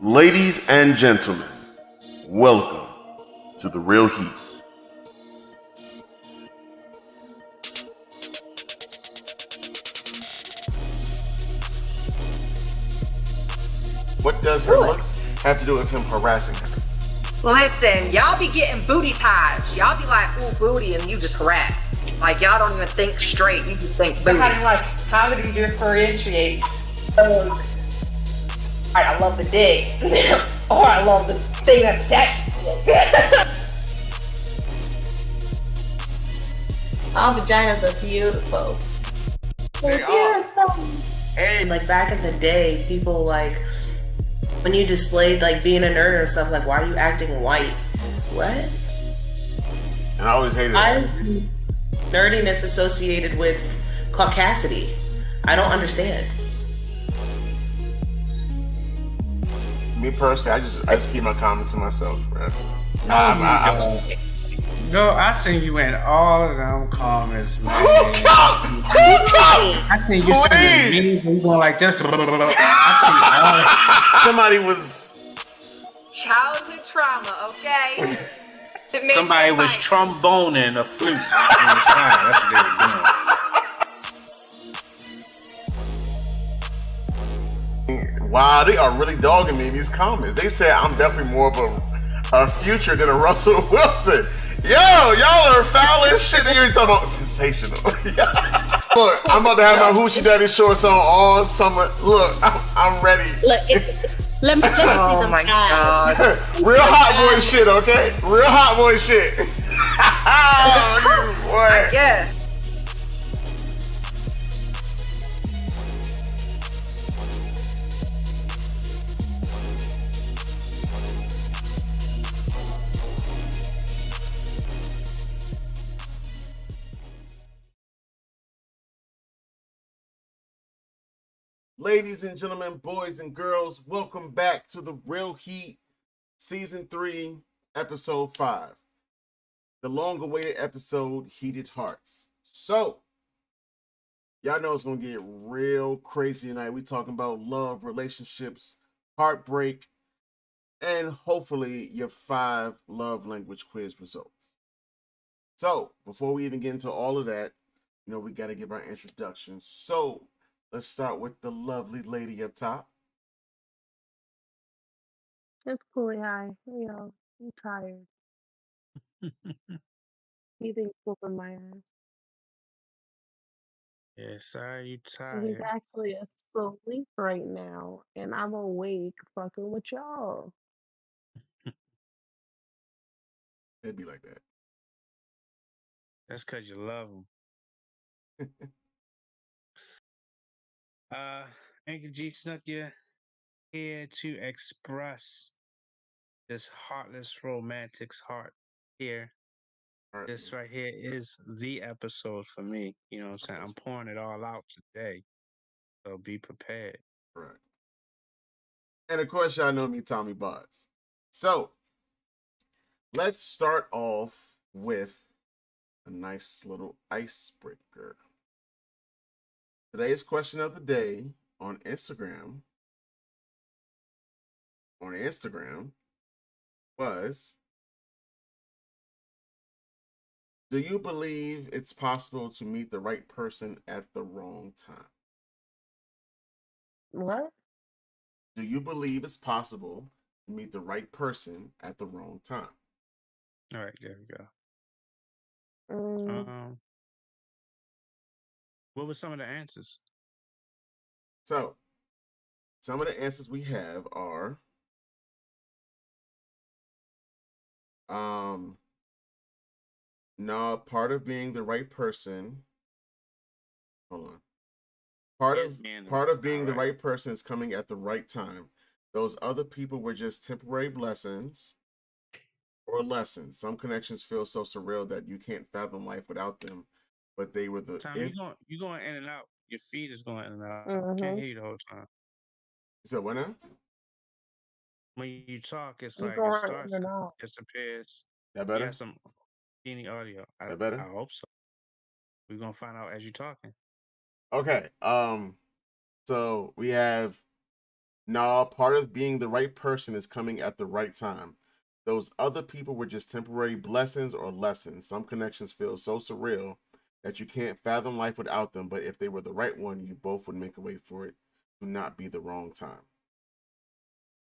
Ladies and gentlemen, welcome to the Real Heat. What does her looks have to do with him harassing her? Listen, y'all be getting booty ties. Y'all be like, ooh, booty, and you just harass. Like, y'all don't even think straight. You just think booty. How do you differentiate those? All right, I love the dick, or I love the thing that's attached to it. All vaginas are beautiful. They are. Hey, like back in the day, people like when you displayed like being a nerd or stuff, like why are you acting white? What? And I always hated Why it. is nerdiness associated with caucasity? I don't understand. Me personally, I just keep my comments to myself, bro. No, I seen you in all of them comments, man. I seen you sending memes and you going like this. I Somebody was. Childhood trauma, okay? Somebody was tromboning a flute on the side. That's what they were doing. Wow, they are really dogging me in these comments. They said I'm definitely more of a future than a Russell Wilson. Yo, y'all are foul as shit. They already talking about sensational. Look, I'm about to have my Hoochie Daddy shorts on all summer. Look, I'm ready. Let me see Oh some my eyes. god. Real hot boy shit, okay? Real hot boy shit. Oh, boy. I guess. Ladies and gentlemen, boys and girls, welcome back to the Real Heat, Season 3, Episode 5. The long-awaited episode, Heated Hearts. So, y'all know it's going to get real crazy tonight. We talking about love, relationships, heartbreak, and hopefully your 5 love language quiz results. So, before we even get into all of that, we got to give our introductions. So, let's start with the lovely lady up top. It's cool, hi. Hey, yo, I'm tired. You think whooping my ass. Yeah, sorry you He's tired. actually asleep right now, and I'm awake fucking with y'all. It'd be like that. That's because you love them. Anchor G snuck you here to express this heartless romantic's heart here. This right here is the episode for me. You know what I'm saying? I'm pouring it all out today. So be prepared. Right. And of course, y'all know me, Tommy Buzz. So, let's start off with a nice little icebreaker. Today's question of the day on Instagram was, do you believe it's possible to meet the right person at the wrong time? What? Do you believe it's possible to meet the right person at the wrong time? All right, there we go. Mm, What were some of the answers? So, some of the answers we have are no, part of being the right person. Hold on. Part of being the right person is coming at the right time. Those other people were just temporary blessings or lessons. Some connections feel so surreal that you can't fathom life without them. But they were the. Tom, you going in and out. Your feed is going in and out. mm-hmm. Can't hear you the whole time. You said what now? When you talk, it's You like it going starts in and and out. That disappears. You better? have some teeny audio. That better? I hope so. We're gonna find out as you're talking. Okay. So we have No, part of being the right person is coming at the right time. Those other people were just temporary blessings or lessons. Some connections feel so surreal that you can't fathom life without them, but if they were the right one, you both would make a way for it to not be the wrong time.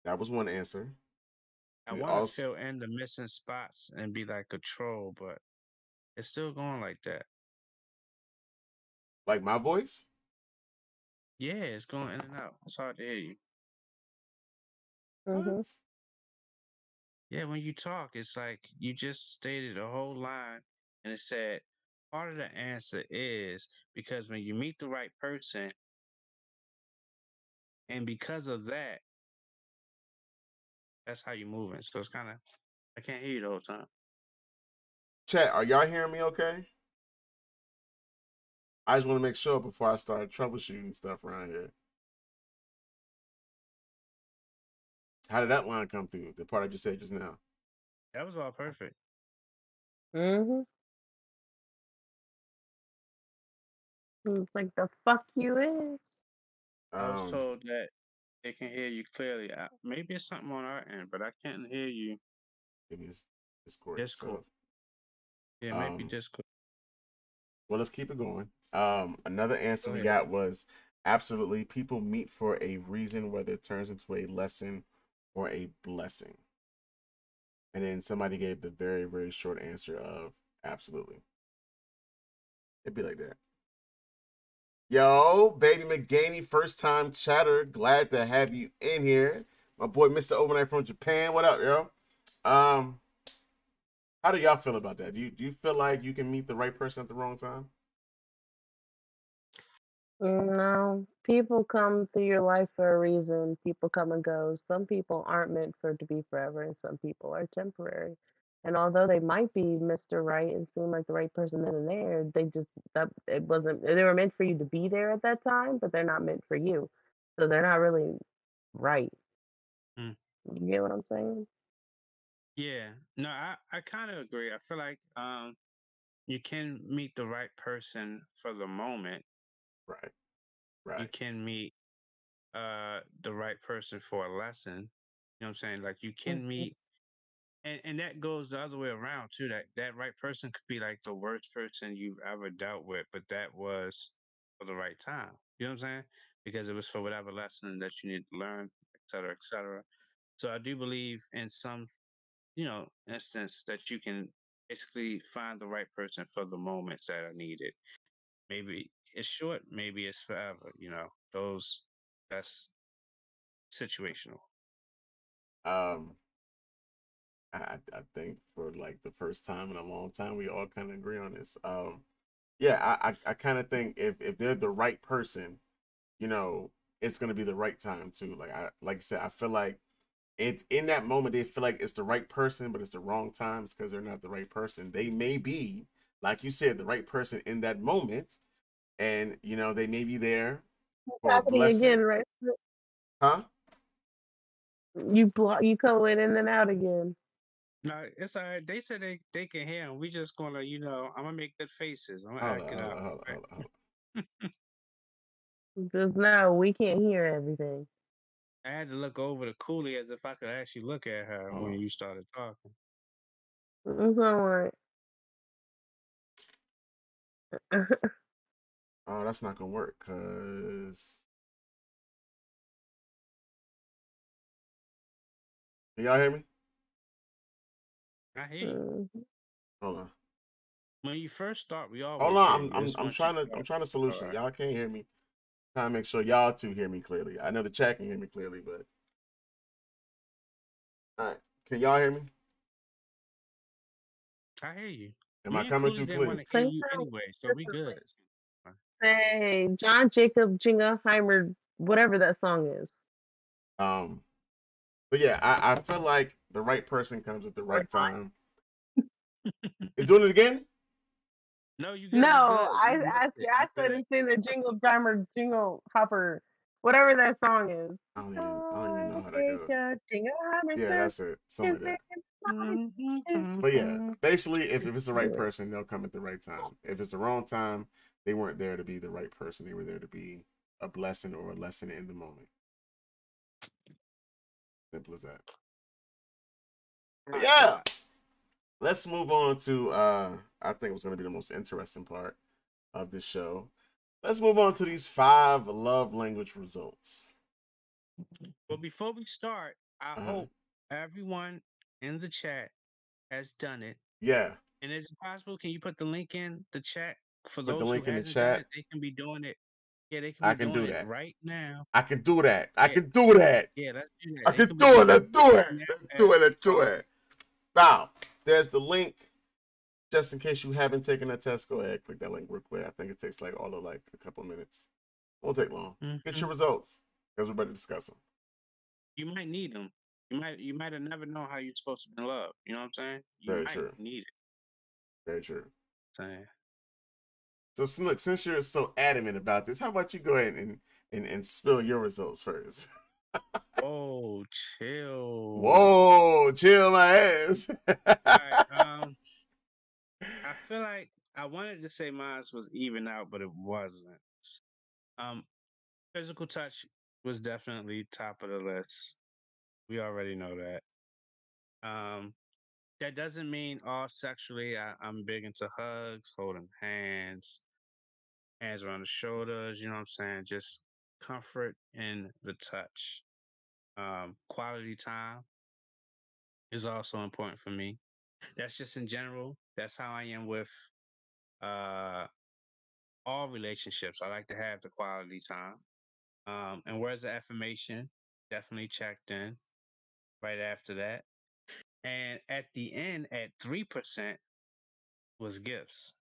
That was one answer. I We want to also fill in the missing spots and be like a troll, but it's still going like that. like my voice. Yeah, it's going in and out. It's hard to hear you. Mhm. What? Yeah, when you talk, it's like you just stated a whole line and it said part of the answer is because when you meet the right person, and because of that, that's how you're moving. So it's kind of, I can't hear you the whole time. Chat, are y'all hearing me okay? I just want to make sure before I start troubleshooting stuff around here. How did that line come through? The part I just said just now. That was all perfect. Mhm. It's like the fuck you is. I was Um, told that they can hear you clearly. Maybe it's something on our end, but I can't hear you. maybe it's Discord Discord. itself. Yeah, maybe Um, Discord. well, let's keep it going. Another answer Go we ahead. got was absolutely people meet for a reason, whether it turns into a lesson or a blessing. And then somebody gave the very, very short answer of absolutely. It'd be like that. Yo, baby McGaney, first time chatter. Glad to have you in here. My boy Mr. Overnight from Japan. What up, yo? Um, how do y'all feel about that? Do you feel like you can meet the right person at the wrong time? No, people come through your life for a reason. People come and go. Some people aren't meant for to be forever, and some people are temporary. And although they might be Mr. Right and seem like the right person then and there, they just that it wasn't. They were meant for you to be there at that time, but they're not meant for you. So they're not really right. Mm. You get what I'm saying? Yeah. No, I kind of agree. I feel like you can meet the right person for the moment. Right, You right. can meet the right person for a lesson. You know what I'm saying? Like you can Mhm. meet and that goes the other way around too. That right person could be like the worst person you've ever dealt with, but that was for the right time. You know what I'm saying? Because it was for whatever lesson that you need to learn, et cetera, et cetera. So I do believe in some, instance that you can basically find the right person for the moments that are needed. Maybe it's short, maybe it's forever, Those that's situational. Um, I think for like the first time in a long time, we all kind of agree on this. Yeah, I kind of think if they're the right person, you know, it's gonna be the right time too. Like I said, I feel like it in that moment they feel like it's the right person, but it's the wrong times because they're not the right person. They may be, like you said, the right person in that moment, and they may be there It's for a happening again, blessing, right? huh? You go in and out again. No, it's all right. They said they can hear him. We just gonna, I'm gonna make good faces. I'm gonna Hold act on, it hold out. on, hold on, hold on, hold on. Just now, we can't hear everything. I had to look over to Cooley as if I could actually look at her Hold when on. you started talking. It's all right. Oh, that's not gonna work. Can y'all hear me? I hear you. Mhm. Hold on. When you first start, we Hold always hear on. you. I'm It's I'm once you trying to I'm start. trying to All solution. right. Y'all can't hear me. Trying to make sure y'all two hear me clearly. I know the chat can hear me clearly, but all right. Can y'all hear me? I hear you. Am I Me and coming Cooley through didn't want clear? to hear Say you that anyway, so we differently. good. Say John Jacob Jingleheimer, whatever that song is. Um, but yeah, I feel like the right person comes at the Or right time. Is doing it again? No, you good. You no, good. You missed I it. You I said good. it's in the Jingle Drimer Jingle Hopper, whatever that song is. I don't even know how that goes. Jacob Jingleheimer Yeah, says that's it. Something his like name that. is But yeah, basically, if it's the right Yeah. person, they'll come at the right time. If it's the wrong time, they weren't there to be the right person. They were there to be a blessing or a lesson in the moment. Simple as that. But Right. yeah, let's move on to I think it's going to be the most interesting part of this show. Let's move on to these 5 love language results. But before we start, I Uh-huh. hope everyone in the chat has done it. Yeah. And is it possible? Can you put the link in the chat for Put the those who link in the hasn't done chat. it? They can be doing it. Yeah, they can I be can doing do it that. right now. I can do that. I Yeah, can do that. yeah, let's do that. I They can can be do it. doing Let's it do right it. now Let's as do it. we Let's do talk. it. Now, there's the link. Just in case you haven't taken that test, go ahead, click that link real quick. I think it takes like all of like a couple of minutes. Won't take long. Get Mm-hmm. your results because we're about to discuss them. You might need them. You might have never known how you're supposed to be in love. You know what I'm saying? You Very might true. need it. Very true. Saying. So look, since you're so adamant about this, how about you go ahead and spill your results first? Oh, chill. Whoa, chill my ass. All right. I feel like I wanted to say mine was even out, but it wasn't. Um, Physical touch was definitely top of the list. We already know that. Um, that doesn't mean all sexually. I'm big into hugs, holding hands around the shoulders. You know what I'm saying? Just comfort in the touch. Quality time is also important for me. That's just in general. That's how I am with uh all relationships. I like to have the quality time. And where's the affirmation? Definitely checked in right after that. And at the end, at 3%, was gifts.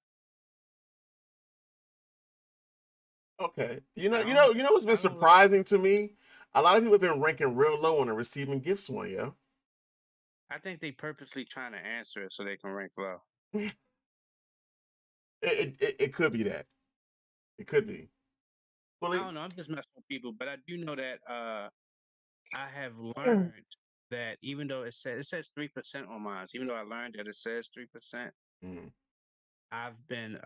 Okay. What's been I don't like. surprising to me? A lot of people have been ranking real low on the receiving gifts one, yo. I think they purposely trying to answer it so they can rank low. It could be that. It could be. I Fully. don't know. I'm just messing with people, but I do know that I have Mm. learned that even though it says 3% on mine, even though I learned that it says 3%, Mm. I've been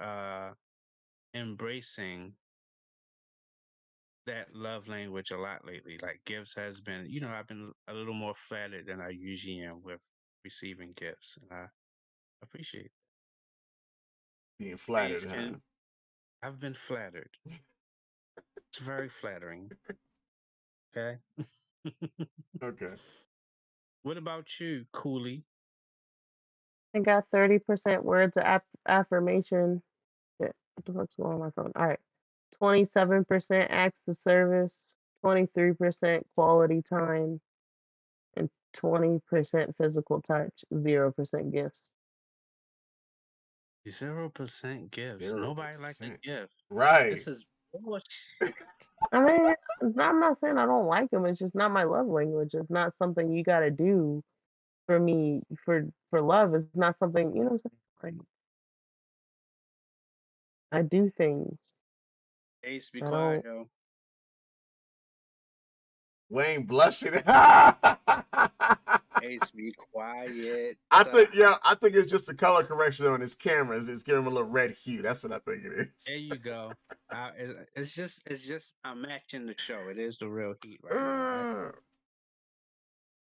embracing that love language a lot lately. Like gifts has been, I've been a little more flattered than I usually am with receiving gifts, and I appreciate it. Being Praise flattered, huh? can I've been flattered. It's very flattering. Okay. Okay. What about you, Cooley? I got 30% words of affirmation. Shit, what the fuck's going on my phone? All right. 27% acts of service, 23% quality time, and 20% physical touch, 0% gifts. 0% gifts. Zero Nobody like a percent. gift. Right. This is bullshit. I mean, I'm not saying I don't like them. It's just not my love language. It's not something you got to do for me for love. It's not something, you know what I'm saying? Like, I do things. Ace, be I quiet, don't. yo. Wayne blushing. Ace, be quiet. I think it's just a color correction on his cameras. It's giving him a little red hue. That's what I think it is. There you go. It's just I'm matching the show. It is the real heat right now, right?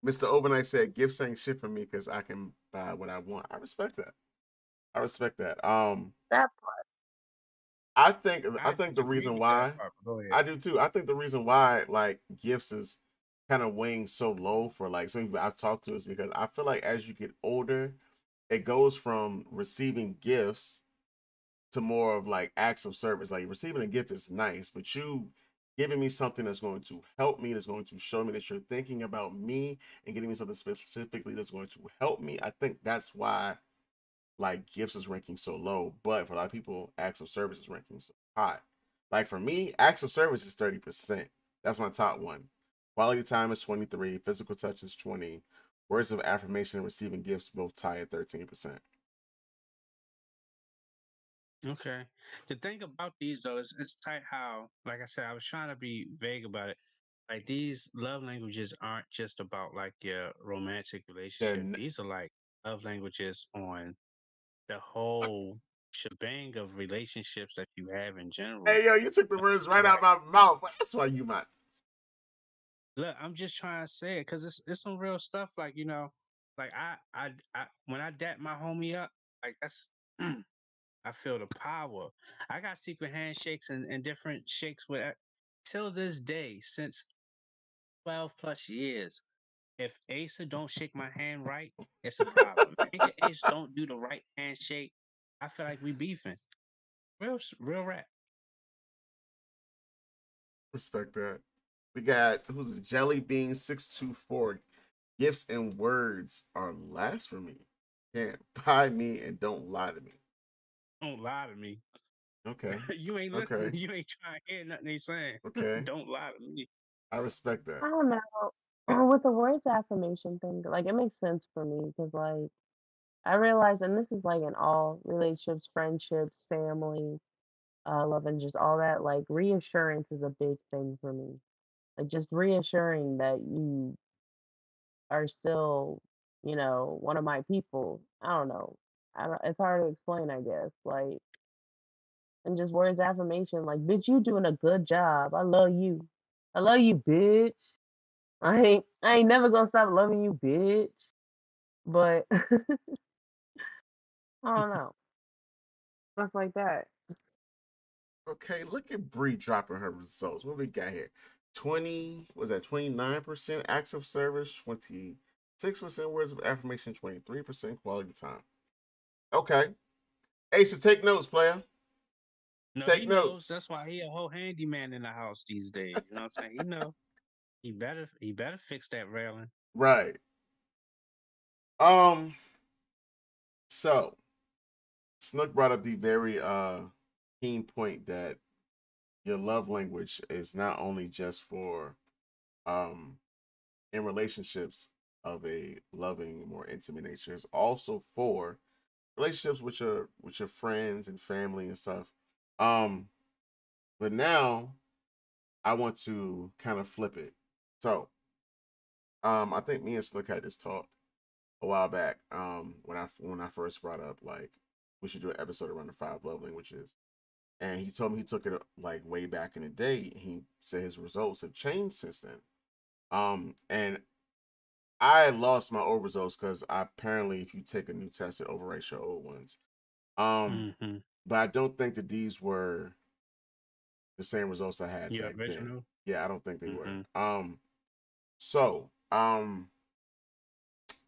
Mr. Overnight said, "Gifts ain't shit for me because I can buy what I want." I respect that. I respect that. That I I think the disagree reason with that why part, but go ahead. I do too. I think the reason why like gifts is kind of weighing so low for like some people I've talked to is because I feel like as you get older, it goes from receiving gifts to more of like acts of service. Like receiving a gift is nice, but you giving me something that's going to help me, that's going to show me that you're thinking about me and getting me something specifically that's going to help me. I think that's why like gifts is ranking so low. But for a lot of people, acts of service is ranking so high. Like for me, acts of service is 30%. That's my top one. Quality time is 23, physical touch is 20, words of affirmation and receiving gifts both tie at 13%. Okay. The thing about these though is it's tight how, like I said, I was trying to be vague about it. Like these love languages aren't just about like your romantic relationship. They're These are like love languages on the whole shebang of relationships that you have in general. Hey yo, you took the words right Like out of my mouth. That's why you might. Look, I'm just trying to say it because it's some real stuff. Like like I when I dap my homie up, like that's I feel the power. I got secret handshakes and different shakes with till this day since 12 plus years. If Asa don't shake my hand right, it's a problem. Nigga Ace don't do the right handshake, I feel like we beefing. Real rap. Respect that. We got who's Jelly Bean 624. Gifts and words are last for me. Can't buy me and don't lie to me. Don't lie to me. Okay. You ain't listening. Okay. You ain't trying to hear nothing they saying. Okay. Don't lie to me. I respect that. I don't know. With the words affirmation thing, like it makes sense for me because like I realize, and this is like in all relationships, friendships, family, love, and just all that. Like reassurance is a big thing for me. Like just reassuring that you are still, one of my people. I don't know. I don't, it's hard to explain, I guess. Like, and just words affirmation, like, bitch, you doing a good job. I love you. I love you, bitch. I ain't never gonna stop loving you, bitch. But I don't know. Stuff like that. Okay, look at Bree dropping her results. What we got here? 20 was that 29% acts of service, 26% words of affirmation, 23% quality time. Okay. Ace, take notes, player. No, he Take knows. notes. That's why he a whole handyman in the house these days. You know what I'm saying? He know. He better fix that railing. Right. Um, so Snook brought up the very keen point that your love language is not only just for um in relationships of a loving, more intimate nature, it's also for relationships with your friends and family and stuff. Um, but now I want to kind of flip it. So, I think me and Slick had this talk a while back. When I first brought up like we should do an episode around the five love languages, and he told me he took it like way back in the day. He said his results have changed since then. And I lost my old results because apparently, if you take a new test, it overwrites your old ones. Um, Mm-hmm. but I don't think that these were the same results I had Your back then. original. Yeah, I don't think they were. Mm-hmm. So,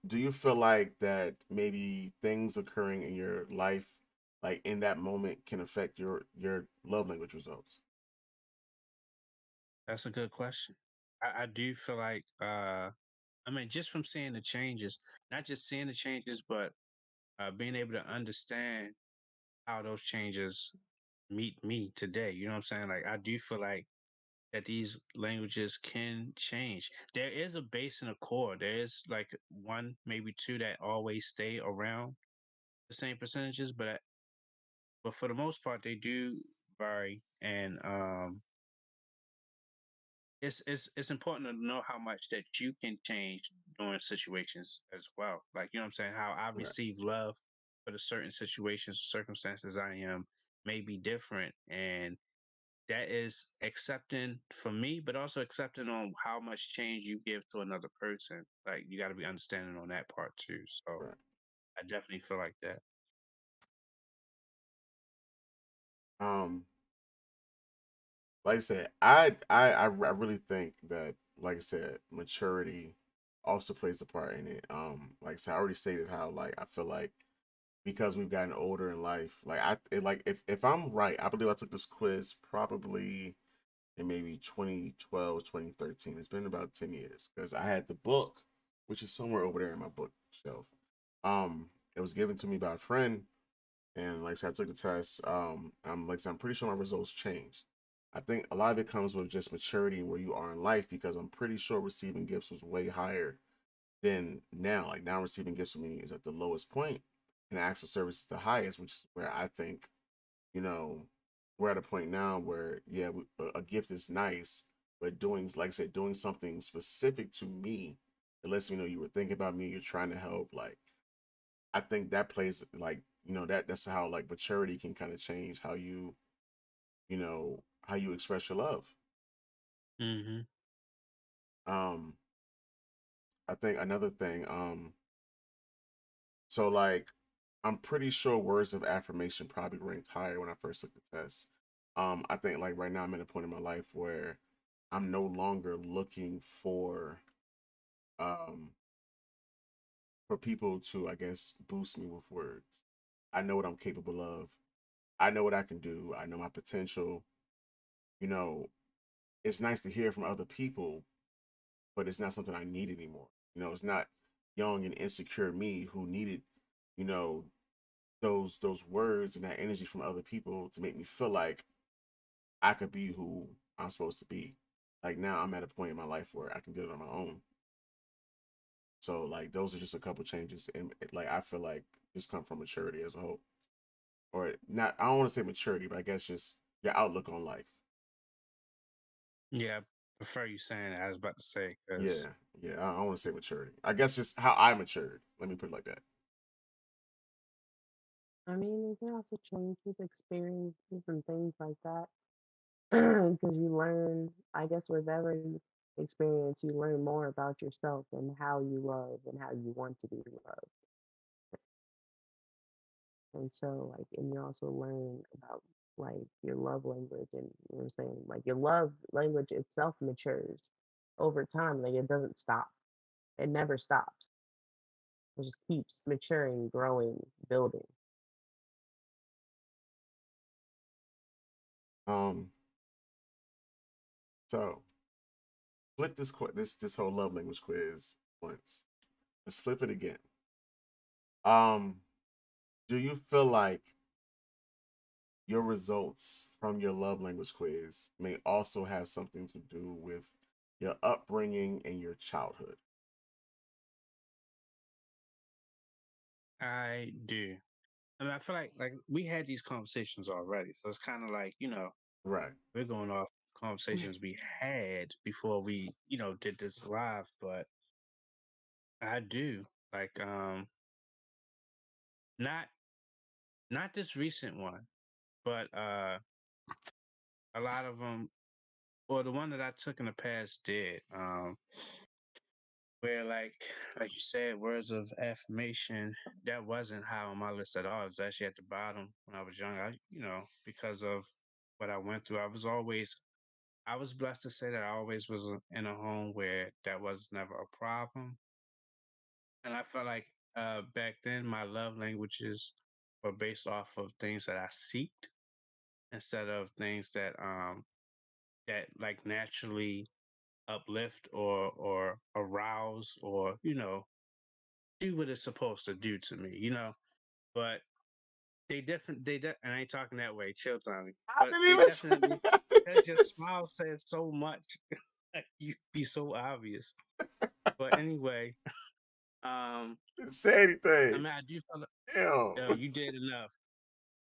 do you feel like that maybe things occurring in your life, like in that moment, can affect your love language results? That's a good question. I do feel like I mean just from seeing the changes, not just seeing the changes, but being able to understand how those changes meet me today. You know what I'm saying? Like I do feel like that these languages can change. There is a base and a core. There is like one, maybe two that always stay around the same percentages, but for the most part they do vary. And it's important to know how much that you can change during situations as well. Like you know what I'm saying? How I Right, receive love for the certain situations or circumstances I am may be different. And that is accepting for me, but also accepting on how much change you give to another person. Like you got to be understanding on that part too. So right. I definitely feel like that. Um, like I said, I really think that, like I said, maturity also plays a part in it. Like I said, I already stated how like I feel like because we've gotten older in life, like like if I'm right, I believe I took this quiz probably in maybe 2012, 2013. It's been about 10 years because I had the book, which is somewhere over there in my bookshelf. It was given to me by a friend, and like I said, I took the test. I'm pretty sure my results changed. I think a lot of it comes with just maturity and where you are in life because I'm pretty sure receiving gifts was way higher than now. Like now, receiving gifts for me is at the lowest point, and acts of service is the highest, which is where I think you know we're at a point now where yeah, a gift is nice, but doing like I said, doing something specific to me, it lets me know you were thinking about me, you're trying to help. Like I think that plays like that's how like maturity can kind of change how how you express your love. Hmm. Um, I think another thing, so like I'm pretty sure words of affirmation probably ranked higher when I first took the test. I think like right now I'm at a point in my life where I'm no longer looking um for people to, I guess, boost me with words. I know what I'm capable of. I know what I can do. I know my potential. You know, it's nice to hear from other people, but it's not something I need anymore. It's not young and insecure me who needed, you know, those words and that energy from other people to make me feel like I could be who I'm supposed to be. Like now I'm at a point in my life where I can do it on my own. So like those are just a couple changes, and like I feel like just come from maturity as a whole, or not. I don't want to say maturity, but I guess just your outlook on life. Yeah, I prefer you saying that. I was about to say Yeah, because yeah. I don't want to say maturity. I guess just how I matured. Let me put it like that. I mean, you can also change with experiences and things like that. Because you learn, I guess, with every experience, you learn more about yourself and how you love and how you want to be loved. And so, like, and you also learn about like your love language, and you know what I'm saying, like your love language itself matures over time. Like it doesn't stop. It never stops. It just keeps maturing, growing, building. Um, so flip this whole love language quiz once. Let's flip it again. Um, do you feel like your results from your love language quiz may also have something to do with your upbringing and your childhood? I do. I mean, I feel like we had these conversations already, so it's kind of like Right. we're going off conversations we had before we did this live, but I do not not this recent one, but a lot of them, or the one that I took in the past did. Where like you said, words of affirmation, that wasn't high on my list at all. It was actually at the bottom when I was young. Because of what I went through, I was blessed to say that I always was in a home where that was never a problem. And I felt like back then my love languages were based off of things that I seeked instead of things that like naturally uplift or arouse or do what it's supposed to do to me. But and I ain't talking that way, chill Tommy. I But didn't they even say, definitely I didn't because your even smile says so much. Like you be so obvious. But anyway, um, say I anything. mean I do feel like Damn. you did enough.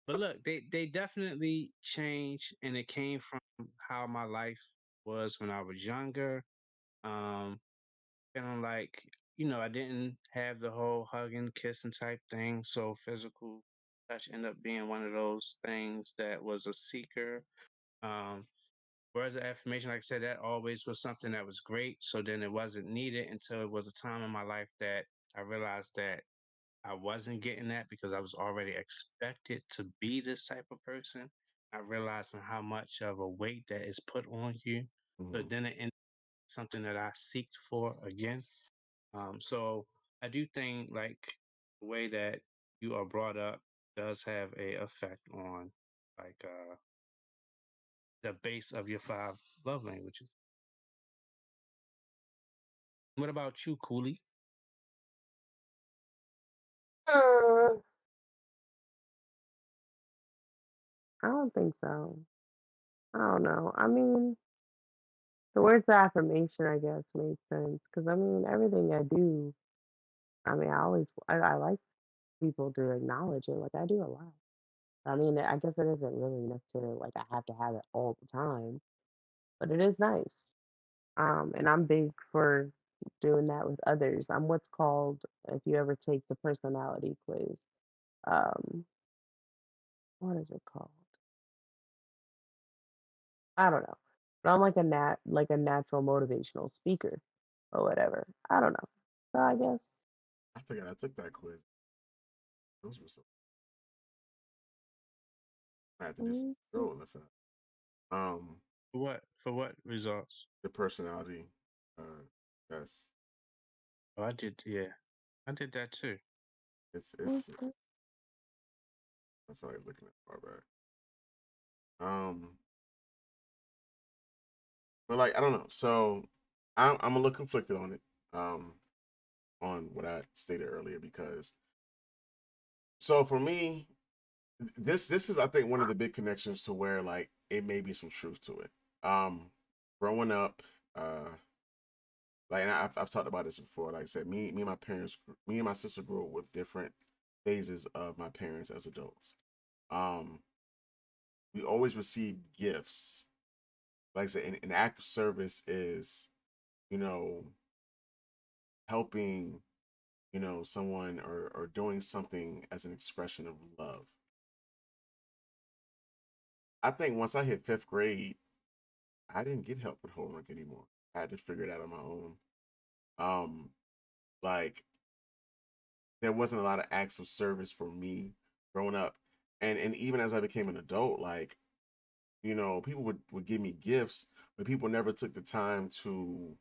But look, they definitely changed and it came from how my life was when I was younger. Um Feeling like, I didn't have the whole hugging, kissing type thing. So physical touch ended up being one of those things that was a seeker. Um, Whereas the affirmation, like I said, that always was something that was great. So then it wasn't needed until it was a time in my life that I realized that I wasn't getting that because I was already expected to be this type of person. I realized how much of a weight that is put on you. So Mhm. then it ended up something that I seeked for again. So I do think like the way that you are brought up does have a effect on like the base of your five love languages. What about you, Cooley? Uh, I don't think so. I don't know. I mean, the words of affirmation, I guess, makes sense because I mean, everything I do, I mean, I like people to acknowledge it. Like I do a lot. I mean, I guess it isn't really necessarily like I have to have it all the time, but it is nice. And I'm big for doing that with others. I'm what's called, if you ever take the personality quiz, um, what is it called? I don't know. But I'm like a natural motivational speaker. or whatever. I don't know. So I guess. I forgot I took that quiz. Those were so. I had to do some Mm, scrolling the fact. For what results? The personality test. Oh, I did. Yeah, I did that too. It's. mm, I feel like looking at far back. Um, but like I don't know. So I'm a little conflicted on it. On what I stated earlier because so for me, this is I think one of the big connections to where like it may be some truth to it. Growing up, like and I've talked about this before. Like I said, me and my parents, me and my sister grew up with different phases of my parents as adults. Um, we always received gifts. Like I said, an act of service is, you know, helping, someone or doing something as an expression of love. I think once I hit fifth grade, I didn't get help with homework anymore. I had to figure it out on my own. Um, like there wasn't a lot of acts of service for me growing up, and even as I became an adult, like people would give me gifts, but people never took the time to,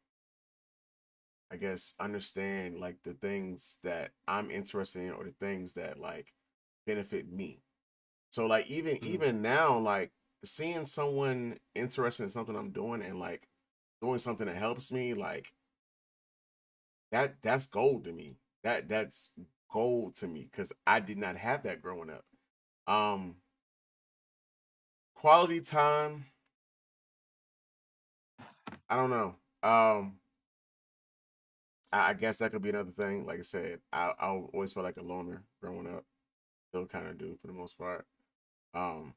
I guess, understand like the things that I'm interested in or the things that like benefit me. So like even Mm. even now, like seeing someone interested in something I'm doing and like doing something that helps me, like that's gold to me. That's gold to me because I did not have that growing up. Um, quality time, I don't know. I guess that could be another thing. Like I said, I always felt like a loner growing up. Still kind of do for the most part. Um,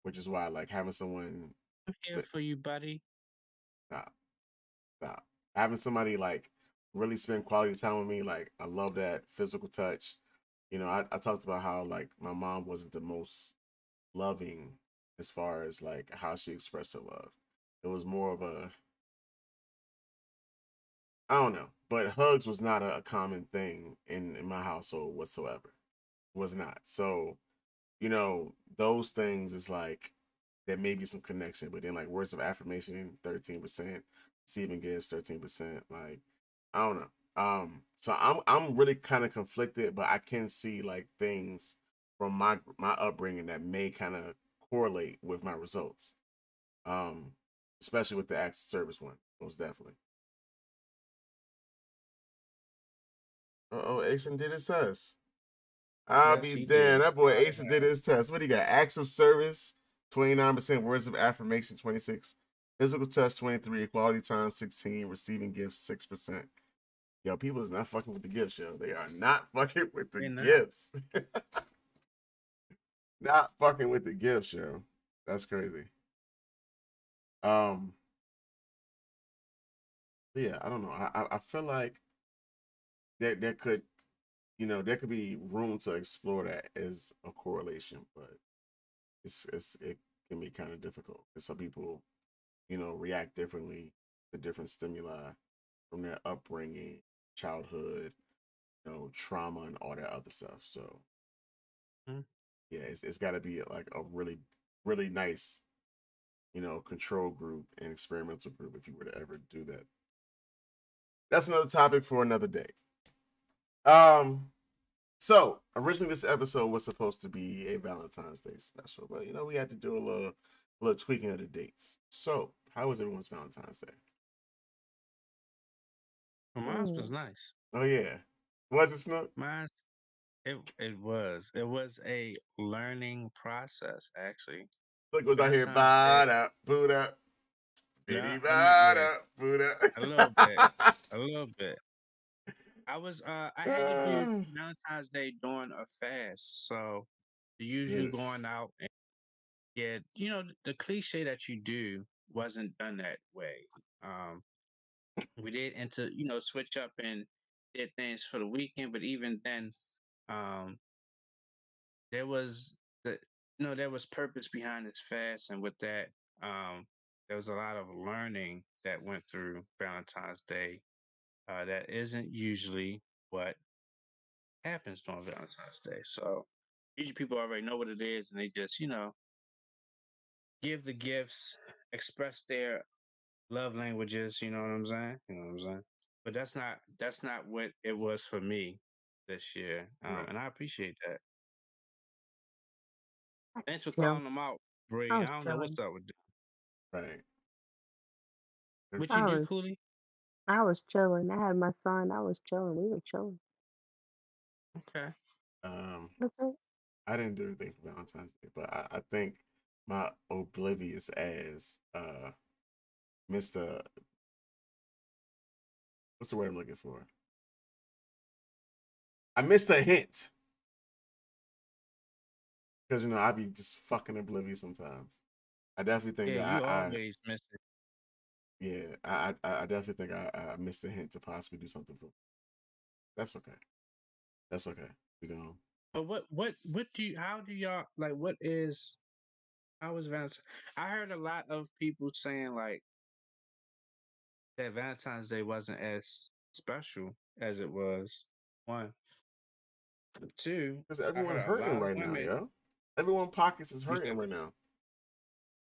which is why like having someone I'm here spit for you, buddy. stop, stop. Having somebody like really spend quality time with me, like I love that physical touch. I talked about how like my mom wasn't the most loving as far as like how she expressed her love. It was more of a I don't know, but hugs was not a common thing in my household whatsoever. Was not. So, those things is like there may be some connection, but then like words of affirmation, 13%, receiving gifts, 13%. Like, I don't know. So I'm really kind of conflicted, but I can see like things from my upbringing that may kind of correlate with my results. Um, especially with the acts of service one, most definitely. Oh, Asen did his test. I'll Yes, be he damned. did. That boy Asen did his test. What do you got? Acts of service, 29%, words of affirmation, 26, physical touch, 23, equality time, 16, receiving gifts, 6%. Yo, people is not fucking with the gifts, yo. They are not fucking with the They're not. gifts. Not fucking with the gifts, yo. That's crazy. Um, yeah, I don't know. I feel like there could there could be room to explore that as a correlation, but it can be kind of difficult because some people react differently to different stimuli from their upbringing, childhood, trauma, and all that other stuff. So Mm. yeah, it's got to be like a really really nice control group and experimental group if you were to ever do that. That's another topic for another day. Um, So originally, this episode was supposed to be a Valentine's Day special, but we had to do a little tweaking of the dates. So, how was everyone's Valentine's Day? Well, mine was mm, nice. Oh yeah, was it Snook? Mine, it was a learning process actually. Snook was out here, Valentine's Day. ba da, boo da, Yeah, biddy I mean, ba yeah, da, boo da. a little bit, a little bit. I had to do Valentine's Day during a fast, so the usual Yes. going out and yeah, the cliche that you do wasn't done that way. Um, we did into switch up and did things for the weekend, but even then, um, there was the there was purpose behind this fast, and with that, there was a lot of learning that went through Valentine's Day. That isn't usually what happens during Valentine's Day. So usually people already know what it is, and they just give the gifts, express their love languages. You know what I'm saying? You know what I'm saying? But that's not what it was for me this year, Right. and I appreciate that. Thanks for Chill. calling them out, I Bree. was I don't know what's chilling. up with that. Right. What you I do, was Cooley? I was chilling. I had my son. I was chilling. We were chilling. Okay. Um, That's it. I didn't do anything for Valentine's Day, but I think my oblivious ass missed a what's the word I'm looking for? I missed a hint because I be just fucking oblivious sometimes. I definitely think Yeah, that you always miss it. yeah, I definitely think I missed a hint to possibly do something for. That's okay. That's okay. We go. But what do you? How do y'all like? What is? How is Valentine's? I heard a lot of people saying like that Valentine's Day wasn't as special as it was. One, two. Because I everyone heard a hurting lot of right now, women. yo. Everyone pockets is You hurting said right what? now.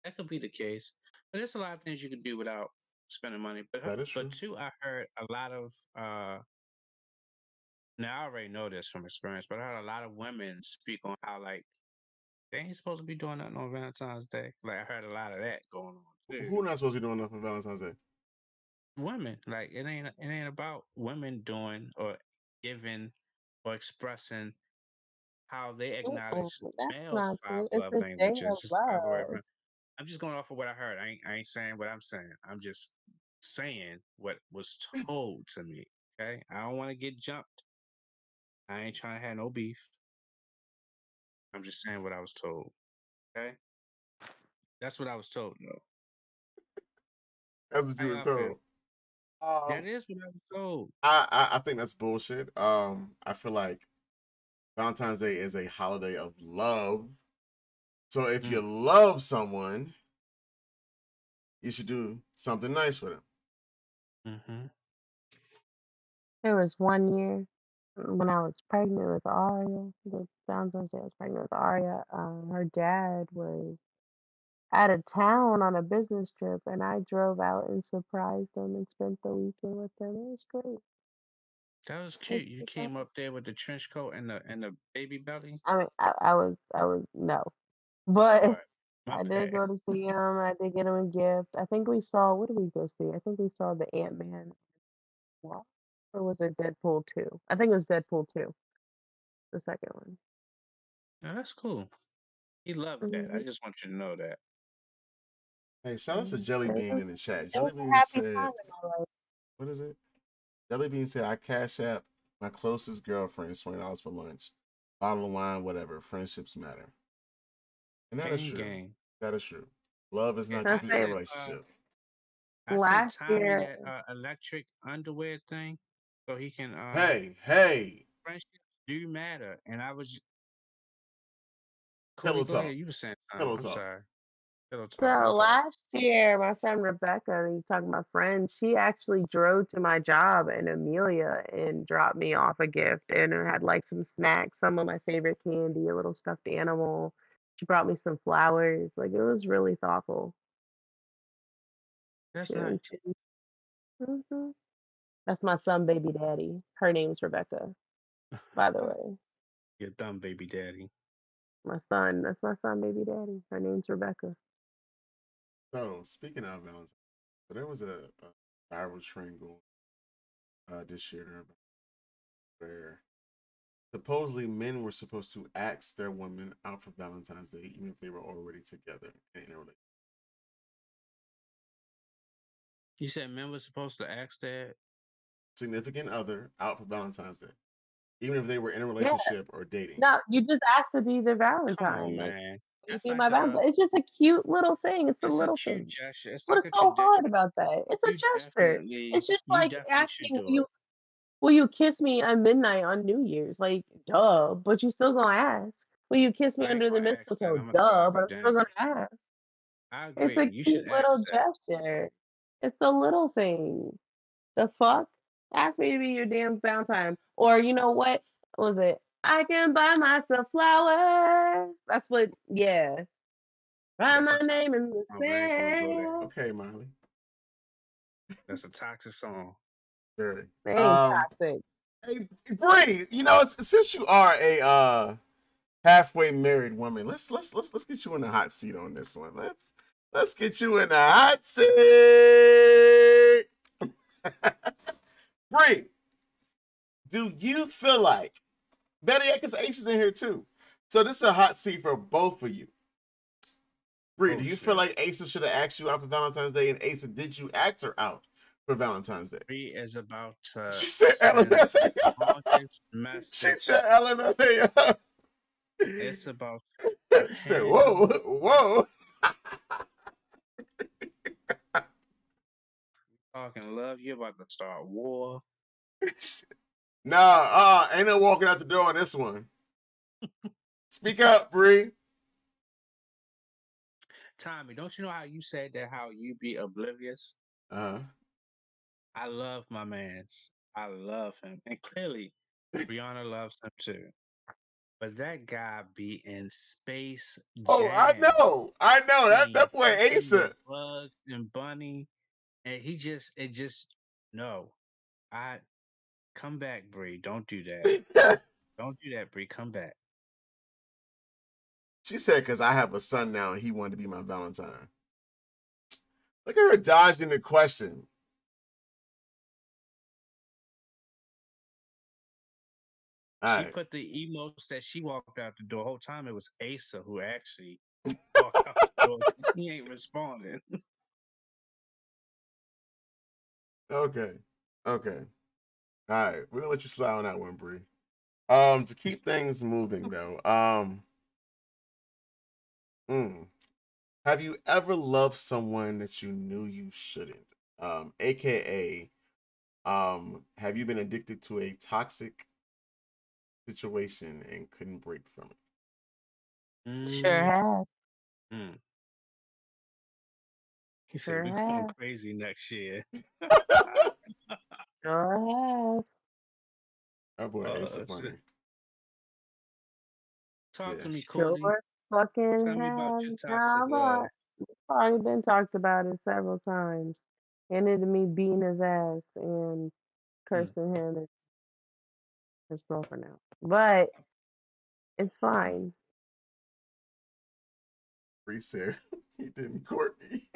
That could be the case, but there's a lot of things you could do without spending money. But That is but true. two, I heard a lot of. Now I already know this from experience, but I heard a lot of women speak on how like they ain't supposed to be doing nothing on Valentine's Day. Like I heard a lot of that going on too. Who not supposed to be doing that for Valentine's Day? Women, like it ain't about women doing or giving or expressing how they Mm-mm, acknowledge that's males' not five true. It's love a day languages. of It's the other way love. around. I'm just going off of what I heard. I ain't saying what I'm saying. I'm just saying what was told to me. Okay. I don't want to get jumped. I ain't trying to have no beef. I'm just saying what I was told. Okay. That's what I was told, though. That's what How you were y'all feel? told. Um, That is what I was told. I think that's bullshit. I feel like Valentine's Day is a holiday of love. So if you Mm, love someone, you should do something nice for them. mm-hmm. There was one year when I was pregnant with Aria. The Valentine's Day I was pregnant with Aria. Her dad was out of town on a business trip, and I drove out and surprised them and spent the weekend with them. It was great. That was It was cute. You super came up there with the trench coat and the baby belly. I mean, I was no, but What? My I did bad. go to see him. I did get him a gift. I think we saw. What did we go see? I think we saw the Ant-Man. What? Or was it Deadpool 2? I think it was Deadpool 2, the second one. Now, that's cool. He loved that. I Mhm, just want you to know that. Hey, shout out to mhm. Jelly It Bean was, in the chat. it was Jelly a Bean happy said, time in my life. what is it? Jelly Bean said, I cash app my closest girlfriend $20 for lunch. Bottle of wine, whatever. Friendships matter. And that is Gang, true. gang. That is true. Love is Yeah, not I just I be in a say sent relationship. I sent last Tommy year, that electric underwear thing so he can Hey, hey, friendships do matter. And I was Cody, pillow go ahead. talk. You were saying something. Pillow I'm talk. sorry. Pillow so talk. Okay. last year, my friend Rebecca, you talking about friends, she actually drove to my job in Amelia and dropped me off a gift. And it had like some snacks, some of my favorite candy, a little stuffed animal. She brought me some flowers. Like it was really thoughtful. That's She, nice. she, Mhm. That's my son, baby daddy. Her name's Rebecca, by the way. Your dumb baby daddy. My son, that's my son, baby daddy. Her name's Rebecca. So, speaking of Valentine's, so there was a viral trend going this year where supposedly men were supposed to ask their women out for Valentine's Day, even if they were already together and in a relationship. You said men were supposed to ask that? Significant other out for Valentine's Day, even if they were in a Yeah. relationship or dating. No, you just ask to be their Come Valentine. on, Like, man. will you That's be like my Valentine? It's just a cute little thing. It's a it's a little cute thing. gesture. It's What like is a so hard tradition. about that? It's a You gesture. definitely It's just you like definitely should asking, do it. will you kiss me at midnight on New Year's? Like, duh, but you still gonna ask. Will you kiss me I ain't under the gonna ask that. mistletoe? I'm gonna Duh, stop but you I'm still then. gonna ask. I It's agree. a You should cute little ask that. gesture. It's the little thing. The fuck? Ask me to be your damn Valentine. Or you know what? Was it? I can buy myself flowers. That's what. Yeah. Write That's a my toxic name in the song. We ain't gonna go there. sand. Okay, Molly. That's a toxic song. Very. They ain't toxic. Hey, Bree, you know, since you are a halfway married woman, let's get you in the hot seat on this one. Let's get you in the hot seat. Bree, do you feel like Betty Eckers Ace is in here too? So this is a hot seat for both of you. Bree, do you feel like Asa should have asked you out for Valentine's Day, and Asa, did you ask her out for Valentine's Day? Bree is about to She said send the LMFAO. longest She message. said LMFAO. It's about She said, whoa, whoa. Talking love, you're about to start war. Nah, ain't no walking out the door on this one. Speak up, Bree. Tommy, don't you know how you said that? How you be oblivious? Uh-huh. I love my man's. I love him, and clearly, Brianna loves him too. But that guy be in Space Jam. Oh, I know. That boy Asa. Bugs and Bunny, and no. I come back, Bree. Don't do that. Don't do that, Bree. Come back. She said, because I have a son now and he wanted to be my Valentine. Look at her dodging the question. She put the emotes that she walked out the door. The whole time it was Asa who actually walked out the door. He ain't responding. Okay. All right. We're gonna let you slide on that one, Bree. To keep things moving though, have you ever loved someone that you knew you shouldn't? AKA, have you been addicted to a toxic situation and couldn't break from it? Sure have. He said we're going crazy next year. Sure have. That boy Asa funny. Talk to me, Courtney. Sure fucking Tell me about have. your toxic love. Already been talked about it several times. Ended me beating his ass and cursing him and his girlfriend out. But it's fine. Bree said he didn't court me.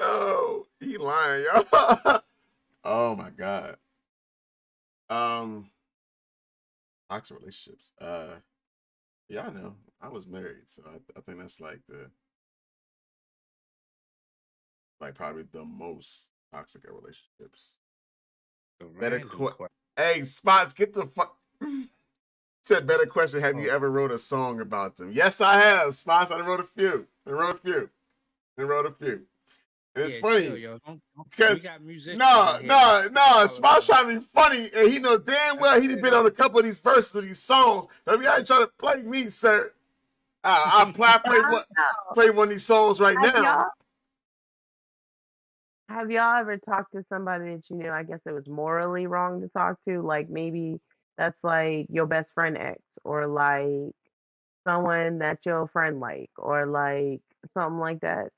Oh, he lying, y'all. Oh my god. Toxic relationships. Yeah, I know. I was married, so I think that's like probably the most toxic of relationships. Better Hey, Spots, get the fuck. Said better question. Have you ever wrote a song about them? Yes, I have. Spots, I wrote a few. And it's funny because no, Spots trying to be funny, and he know damn well he done been on a couple of these verses of these songs. But y'all trying to play me, sir. I'll play one of these songs right now. Have y'all ever talked to somebody that you knew, I guess it was morally wrong to talk to? Like maybe that's like your best friend ex, or like someone that your friend like, or like something like that.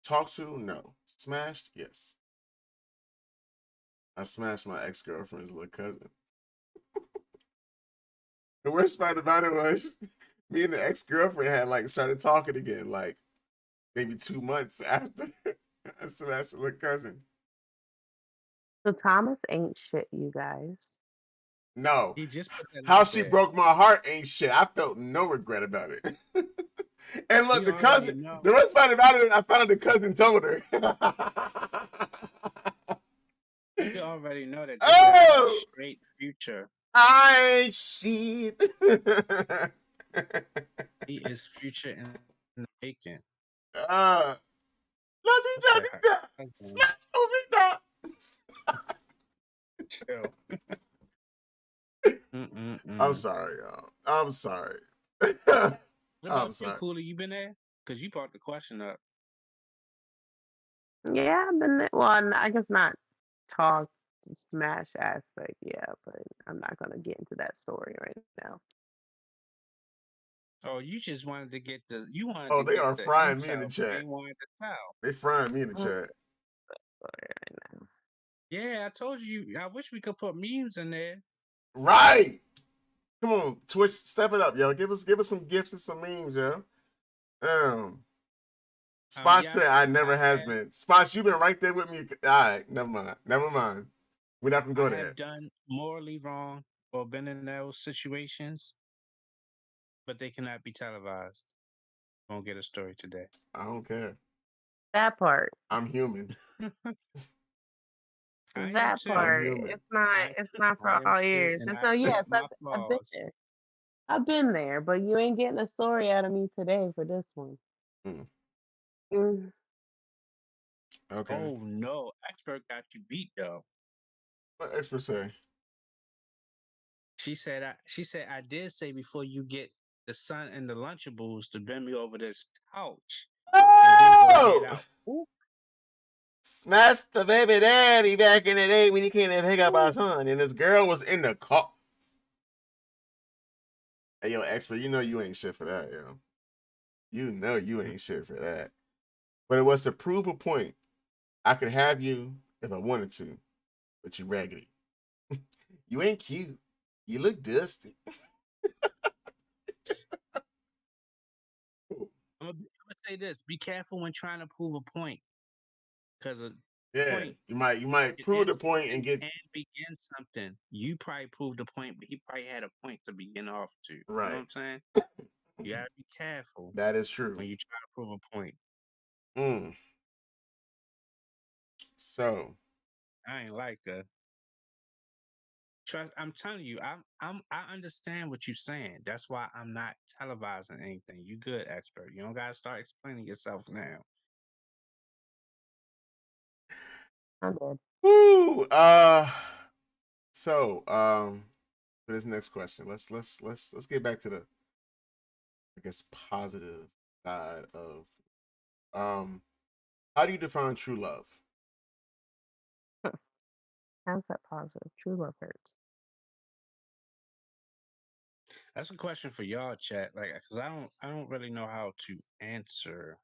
Talk to? No. Smashed? Yes. I smashed my ex-girlfriend's little cousin. The worst part about it was me and the ex-girlfriend had like started talking again, like maybe 2 months after I smashed the little cousin. So Thomas ain't shit, you guys. No. How she broke my heart ain't shit. I felt no regret about it. And look, the cousin, the worst part about it, I found out the cousin told her. You already know that this is a straight future. I ain't shit. He is future in the making. Chill. I'm sorry, y'all. I'm sorry. What about you, Cooler? You been there? Because you brought the question up. Yeah, I've been there. Well, I guess not talk smash aspect, yeah, but I'm not gonna get into that story right now. Oh, you just wanted to get Oh, they are the frying me in the intel, but chat. ain't wanted to tell. They frying me in the Mm, chat. story right now. Yeah, I told you. I wish we could put memes in there. Right. Come on, Twitch, step it up, yo. Give us some gifts and some memes, yo. Um, Spot Yeah, said I never I has have been. Spots, you've been right there with me. All right, never mind. Never mind. We're not gonna I go have there. done morally wrong or been in those situations, but they cannot be televised. Won't get a story today. I don't care. That part. I'm human. I am That too. I'm part. human. It's not I for am all too, ears. and And so yes, have my I've been flaws. there. I've been there, but you ain't getting a story out of me today for this one. Mm, Mm, okay. Oh no, expert got you beat though. What expert say? She said I did say before you get the sun and the Lunchables to bend me over this couch and then go head Oh! out. Ooh, Smash the baby daddy back in the day when he came to pick up our ooh. son, and this girl was in the car. Hey, yo, expert, you know you ain't shit for that, yo. You know you ain't shit for that. But it was to prove a point. I could have you if I wanted to, but you raggedy. You ain't cute. You look dusty. I'm gonna say this: be careful when trying to prove a point, because a Yeah, point you might can prove end the point and something get and begin something. You probably proved the point, but he probably had a point to begin off to. You know what right. I'm saying? You gotta be careful That is true. when you try to prove a point. Mm. So, I ain't like that. Trust, I'm telling you, I understand what you're saying. That's why I'm not televising anything. You good, expert. You don't gotta start explaining yourself now. I'm good. woo. For this next question, let's get back to the, I guess, positive side of um. How do you define true love? How's that positive? True love hurts. That's a question for y'all, chat. Like, cause I don't really know how to answer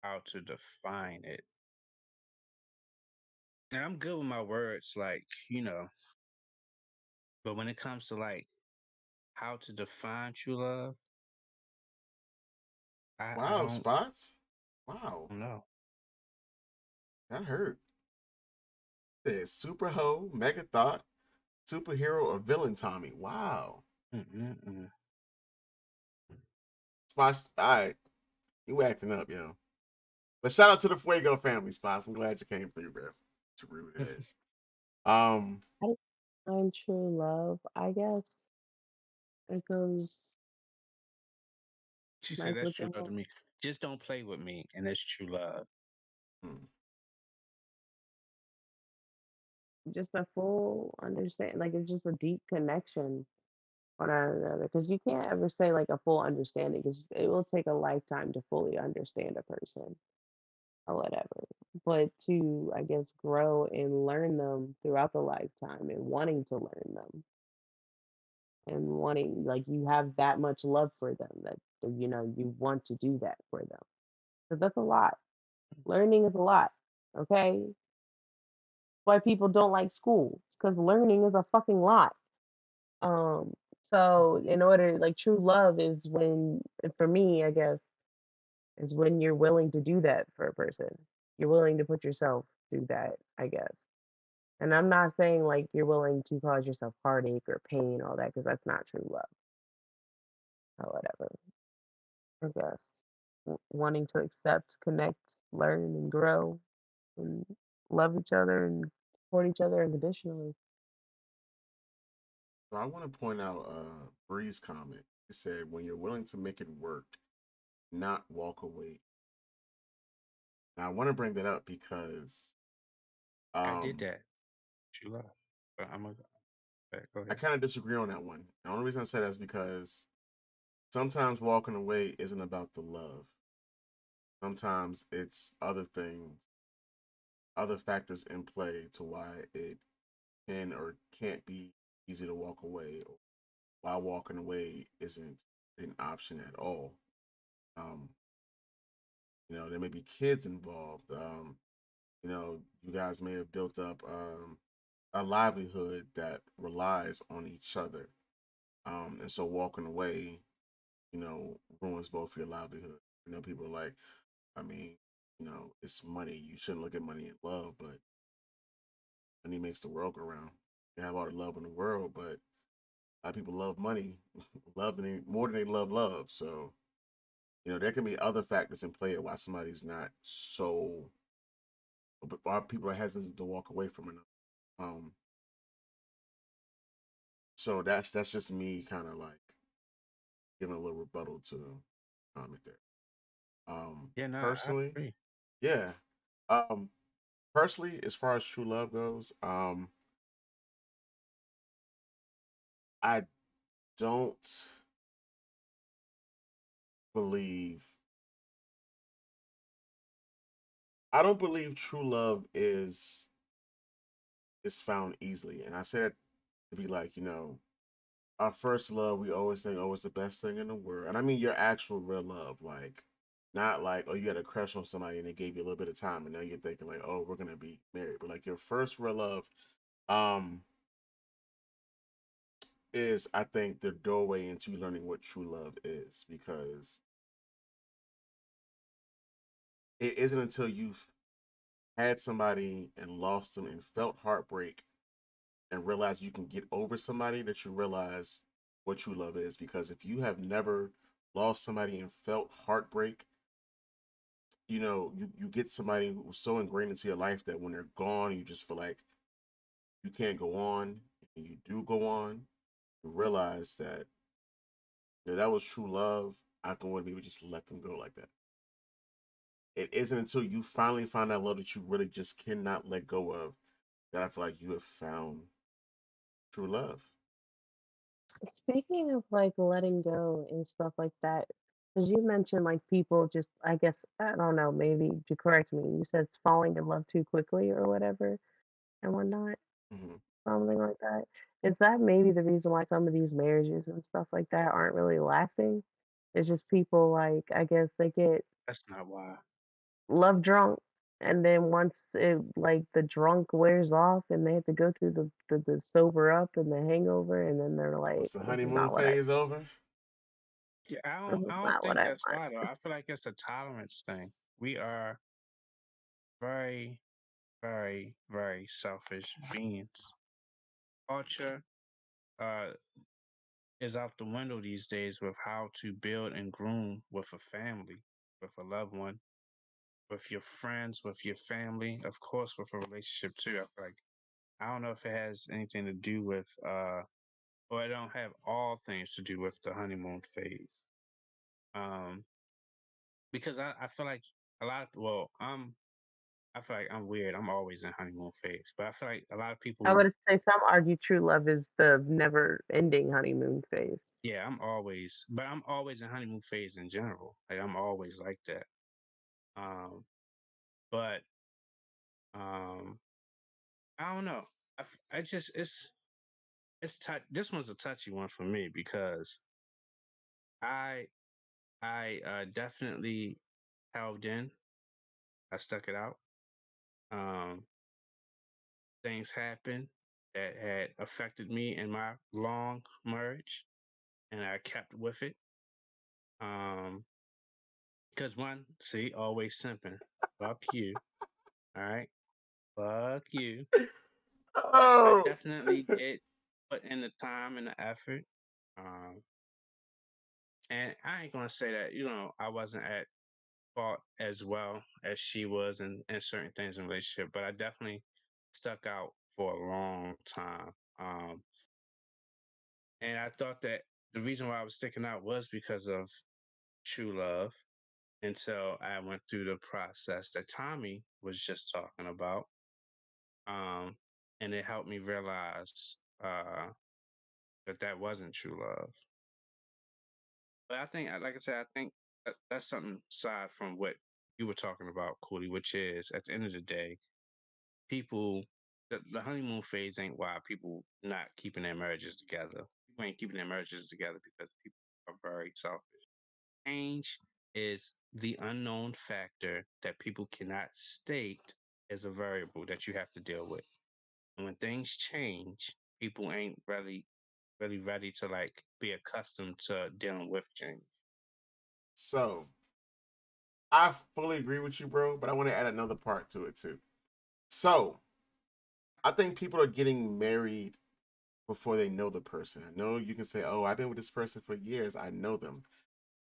how to define it. And I'm good with my words, like, but when it comes to like how to define true love, I Wow, spots. Wow, don't know. that hurt. There's super ho, mega thought, superhero or villain Tommy. Wow. Mm-mm-mm. Spots. All right, you acting up, yo. But shout out to the Fuego family, Spots. I'm glad you came through, bro. Too rude ass. Um. I find true love, I guess it goes She said like that's with true the love to whole, me. Just don't play with me, and that's true love. hmm. just a full understand. Like it's just a deep connection one another. Because you can't ever say like a full understanding, because it will take a lifetime to fully understand a person or whatever. But to, I guess, grow and learn them throughout the lifetime and wanting to learn them and wanting, like, you have that much love for them that, you want to do that for them. Because that's a lot. Learning is a lot. Okay. Why people don't like school. It's because learning is a fucking lot. Um, so in order, like, true love is when, for me, I guess, is when you're willing to do that for a person. You're willing to put yourself through that, I guess. And I'm not saying like you're willing to cause yourself heartache or pain, all that, because that's not true love or whatever. I guess wanting to accept, connect, learn, and grow, and love each other and support each other unconditionally. So I want to point out Bree's comment. It said, "When you're willing to make it work, not walk away." Now I want to bring that up because I did um that. True love. But I'm gonna go I ahead. kind of disagree on that one. The only reason I say that is because sometimes walking away isn't about the love. Sometimes it's other things other factors in play to why it can or can't be easy to walk away, or why walking away isn't an option at all. Um, there may be kids involved. You guys may have built up a livelihood that relies on each other. And so walking away, ruins both your livelihood. People are like, I mean, it's money. You shouldn't look at money and love, but money makes the world go round. You have all the love in the world, but a lot of people love money, more than they love love. So, there can be other factors in play of why somebody's not so, why people are hesitant to walk away from another. Um, so that's just me kind of like giving a little rebuttal to comment there. Yeah, no, I Personally, agree. yeah. Um, Personally, as far as true love goes, I don't believe I don't believe true love is found easily. And I say that to be like, our first love, we always think, oh, it's the best thing in the world. And I mean your actual real love, like not like, oh, you had a crush on somebody and they gave you a little bit of time and now you're thinking like, oh, we're gonna be married. But like your first real love, um, is I think the doorway into learning what true love is because it isn't until you've had somebody and lost them and felt heartbreak and realize you can get over somebody that you realize what true love is. Because if you have never lost somebody and felt heartbreak, you get somebody who's so ingrained into your life that when they're gone, you just feel like you can't go on, and you do go on. You realize that that was true love. I can want to maybe just let them go like that. It isn't until you finally find that love that you really just cannot let go of that I feel like you have found true love. Speaking of like letting go and stuff like that, because you mentioned like people just, I guess, I don't know, maybe to correct me, you said falling in love too quickly or whatever and whatnot, Mm-hmm. something like that. Is that maybe the reason why some of these marriages and stuff like that aren't really lasting? It's just people like, I guess they get That's not why. love drunk, and then once it like the drunk wears off and they have to go through the sober up and the hangover, and then they're like, Once the this is honeymoon not what I phase over, Yeah, this is I don't not what think I that's want. why though. I feel like it's a tolerance thing. We are very, very, very selfish beings. Culture uh is out the window these days with how to build and groom with a family, with a loved one, with your friends, with your family, of course with a relationship too. I feel like I don't know if it has anything to do with or it don't have all things to do with the honeymoon phase. Um because I feel like a lot of I feel like I'm weird. I'm always in honeymoon phase. But I feel like a lot of I people would say some argue true love is the never ending honeymoon phase. yeah, I'm always in honeymoon phase in general. Like I'm always like that. Um but um I don't know. I just this one's a touchy one for me because I I definitely held in. I stuck it out. Um, things happened that had affected me in my long marriage, and I kept with it. Um, because one, see, always simping. Fuck you. All right. Fuck you. But I oh, definitely did put in the time and the effort. Um, and I ain't gonna say that, I wasn't at fault as well as she was in certain things in relationship, but I definitely stuck out for a long time. And I thought that the reason why I was sticking out was because of true love until I went through the process that Tommy was just talking about. Um, and it helped me realize that that wasn't true love. But I think, like I said, I think that's something aside from what you were talking about, Cooley, which is at the end of the day, people, the honeymoon phase ain't why people not keeping their marriages together. People ain't keeping their marriages together because people are very selfish. Change is the unknown factor that people cannot state as a variable that you have to deal with. And when things change, people ain't really ready to like be accustomed to dealing with change. So I fully agree with you, bro, but I want to add another part to it too. So I think people are getting married before they know the person. I know you can say, "Oh, I've been with this person for years. I know them."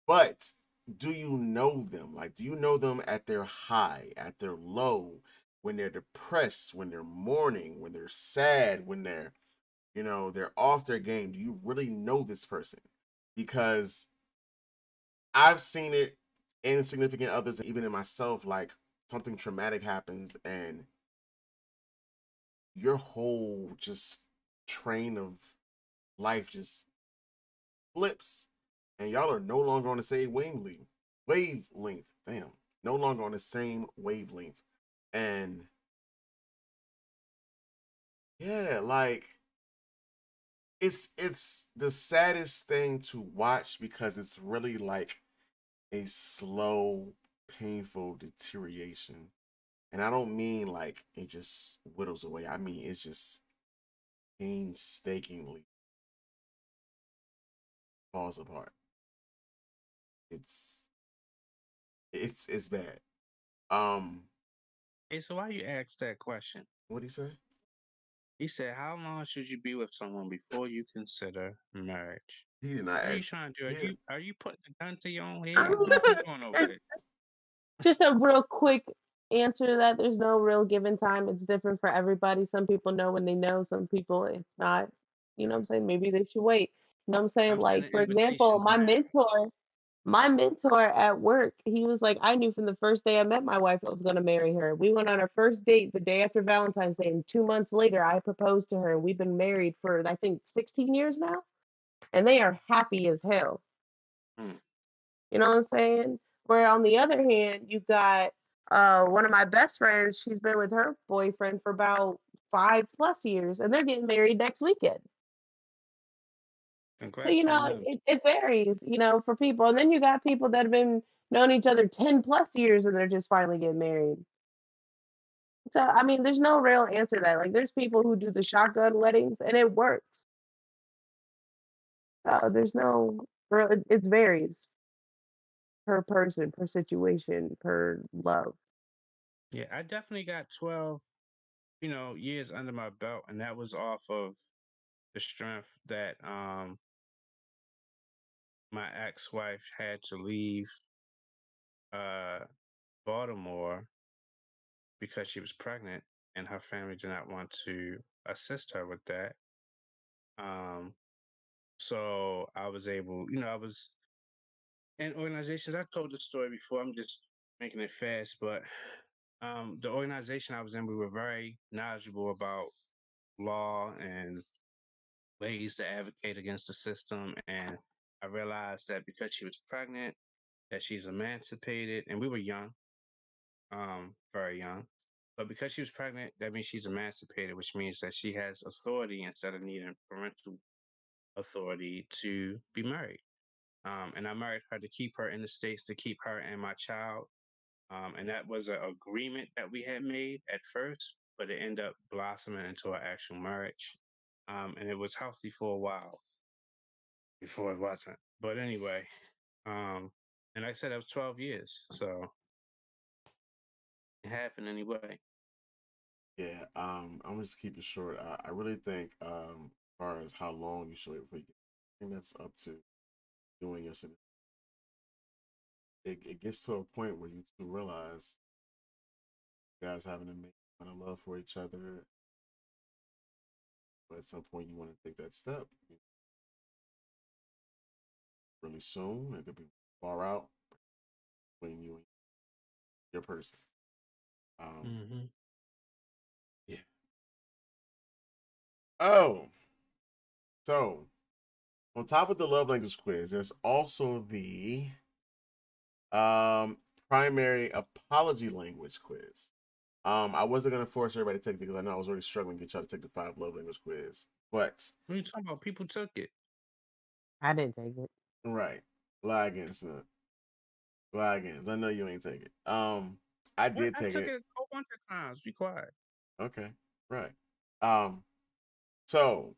But do you know them? Like, do you know them at their high, at their low, when they're depressed, when they're mourning, when they're sad, when they're off their game? Do you really know this person? Because I've seen it in significant others, even in myself, like something traumatic happens and your whole just train of life just flips and y'all are no longer on the same wavelength. Damn. No longer on the same wavelength. And yeah, like it's the saddest thing to watch because it's really like a slow, painful deterioration. And I don't mean like it just whittles away. I mean it's just painstakingly falls apart. It's it's bad. Um, Hey, so why you asked that question? what do you say? He said, "How long should you be with someone before you consider marriage?" He did not What are you ask. trying to do? He didn't. Are you putting a gun to your own I head? mean, What you doing over there's there? just a real quick answer to that. There's no real given time. It's different for everybody. Some people know when they know, some people it's not. You know what I'm saying? Maybe they should wait. You know what I'm saying? I'm Like, sending for example, invitations now. my mentor at work, he was like, I knew from the first day I met my wife I was going to marry her. We went on our first date the day after Valentine's Day, and 2 months later, I proposed to her. And we've been married for, I think, 16 years now, and they are happy as hell. Hmm. You know what I'm saying? Where on the other hand, you've got one of my best friends, she's been with her boyfriend for about 5+ years, and they're getting married next weekend. So, Congrats on them. it varies, for people. And then you got people that have been known each other 10+ years and they're just finally getting married. So, I mean, there's no real answer to that. Like, there's people who do the shotgun weddings and it works. There's no real, it varies per person, per situation, per love. Yeah, I definitely got 12, years under my belt, and that was off of the strength that my ex-wife had to leave uh Baltimore because she was pregnant and her family did not want to assist her with that. Um, so I was able, I was in organizations. I told the story before. I'm just making it fast, but the organization I was in, we were very knowledgeable about law and ways to advocate against the system. And I realized that because she was pregnant, that she's emancipated, and we were young, very young. But because she was pregnant, that means she's emancipated, which means that she has authority instead of needing parental authority to be married. And I married her to keep her in the States, to keep her and my child. And that was an agreement that we had made at first, but it ended up blossoming into an actual marriage. And it was healthy for a while before it wasn't. But anyway, and like I said, that was 12 years. So it happened anyway. Yeah, I'm gonna just keep it short. I really think, as far as how long you should wait before you get, I think that's up to doing your significant. It gets to a point where you two realize you guys having a amount of love for each other, but at some point you want to take that step really soon. It could be far out between you and your person. Um, Mm-hmm. yeah. Oh, so on top of the love language quiz, there's also the um primary apology language quiz. I wasn't gonna force everybody to take it because I know I was already struggling to get y'all to take the 5 love language quiz. But What are you talking about? People took it. I didn't take it. right, lie against lie against. I know you ain't take it. I What? did I take took it. it a whole bunch of times. Be quiet. Okay, right. Um, so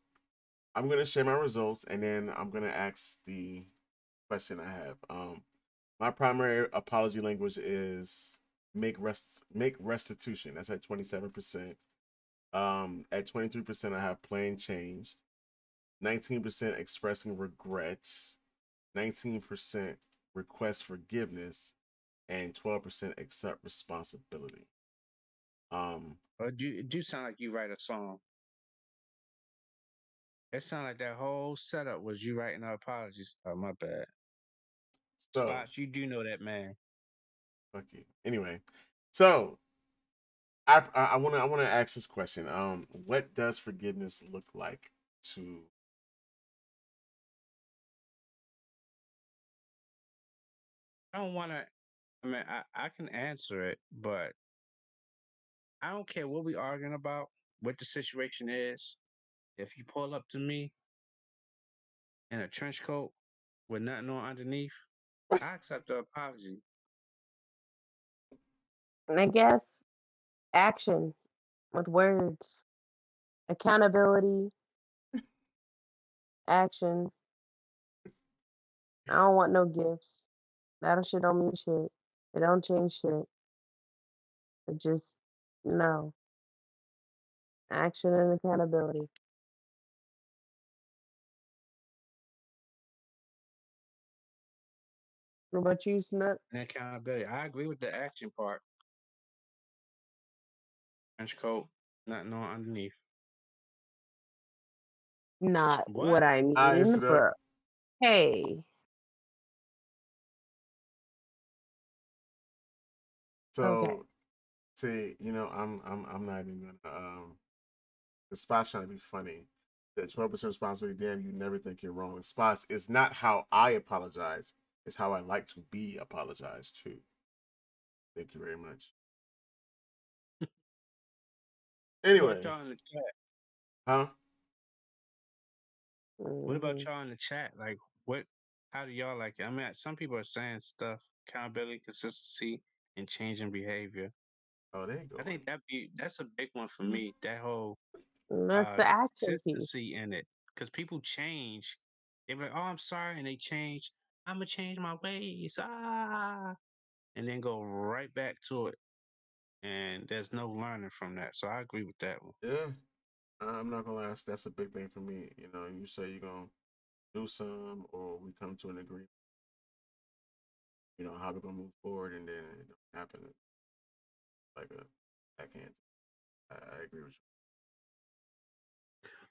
I'm gonna share my results and then I'm gonna ask the question I have. My primary apology language is make restitution. That's at 27%. At 23%, I have plain changed. 19% expressing regrets. 19% request forgiveness, and 12% accept responsibility. It do sound like you write a song. It sounded like that whole setup was you writing our apologies. Oh, my bad. So Spots, you do know that man. fuck you. Anyway, so I wanna ask this question. What does forgiveness look like to? I don't want to. I mean, I can answer it, but I don't care what we arguing about, what the situation is. If you pull up to me in a trench coat with nothing on underneath, I accept the apology. And I guess action with words, accountability, action. I don't want no gifts. That shit don't mean shit. It don't change shit. It just no action and accountability. What about you, Snook? And accountability. I agree with the action part. Trench coat, nothing on underneath. Not What? what I I mean, answered up. but hey, okay. So, see, I'm not even gonna the Spots trying to be funny. That 12% responsibility, damn, you never think you're wrong. Spots is not how I apologize, it's how I like to be apologized to. Thank you very much. What about Anyway, y'all in the chat? huh? What about Hmm. y'all in the chat? Like, what? How do y'all like it? I mean, some people are saying stuff, accountability, consistency, and changing behavior. Oh, there you I go. think that's a big one for me. That whole That's the action piece. consistency in it, because people change. They're like, "Oh, I'm sorry," and they change. I'm gonna change my ways, and then go right back to it. And there's no learning from that. So I agree with that one. Yeah, I'm not gonna lie. That's a big thing for me. You say you're gonna do some, or we come to an agreement. How we're gonna move forward, and then it don't happen. Like I can't. I agree with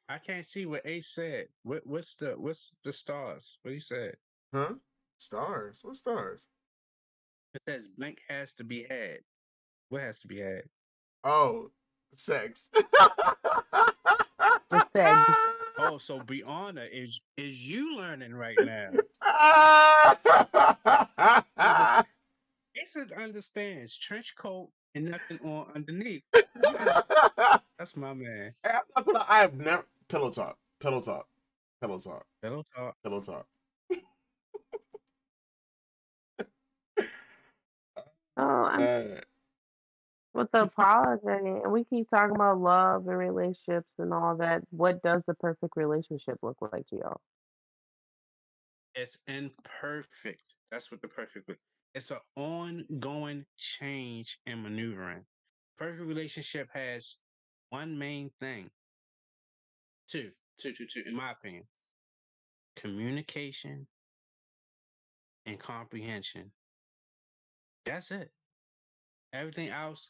I can't see what Ace said. What's the stars? What he said? you. Huh? Stars? What stars? It says blank has to be had. What has to be had? Oh, sex. The segs. Oh, so Brianna is you learning right now? Jesus, Ace understands trench coat and nothing on underneath. That's my man. I'm not gonna lie, I have never pillow talk, pillow talk, pillow talk, Hello, talk. pillow talk. Oh, I'm Uh, with the apology, and we keep talking about love and relationships and all that. What does the perfect relationship look like to y'all? It's imperfect. That's what the perfect. It's an ongoing change and maneuvering. Perfect relationship has one main thing. Two, in my opinion, communication and comprehension. That's it. Everything else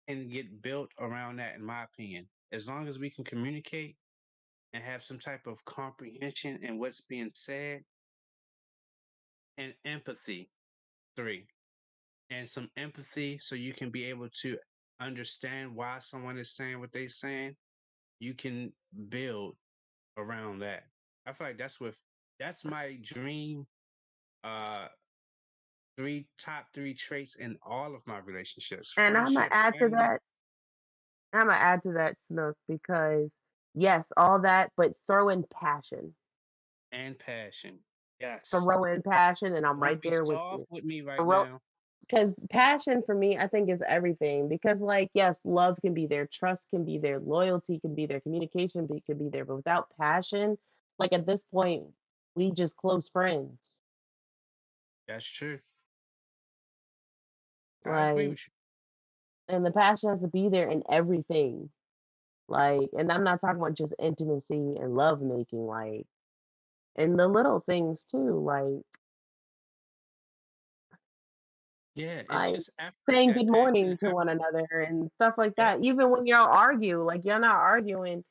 can get built around that, in my opinion. As long as we can communicate and have some type of comprehension in what's being said and empathy. Three, and some empathy so you can be able to understand why someone is saying what they're saying. You can build around that. I feel like that's my dream uh top three traits in all of my relationships: And I'm gonna friendship, add to family, that. I'm gonna add to that, Snook, because yes, all that, but throw in passion. And passion. Yes. Throw in passion, and I'm Don't right be there with soft you. with me right Throw now. because passion for me, I think is everything. Because like, yes, love can be there, trust can be there, loyalty can be there, can be there, but without passion, like at this point, we just close friends. That's true. I agree Like, with you. and the passion has to be there in everything. Like, and I'm not talking about just intimacy and love making, like, and the little things too, Yeah, it's like just effort. saying That good passion and morning to one effort. another and stuff like Yeah. that. Even when y'all argue, like you're not arguing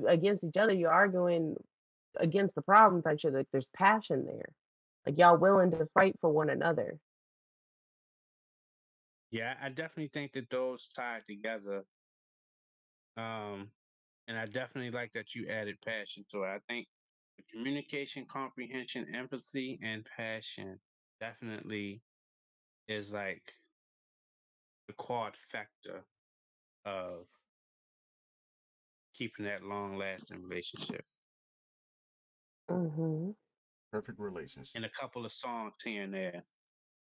against each other, you're arguing against the problem type shit. Like there's passion there. Like y'all willing to fight for one another. Yeah, I definitely think that those tied together. Um, and I definitely like that you added passion to it. I think the communication, comprehension, empathy, and passion definitely is like the quad factor of keeping that long lasting relationship. Hmm. Perfect relationship. And a couple of songs here and there,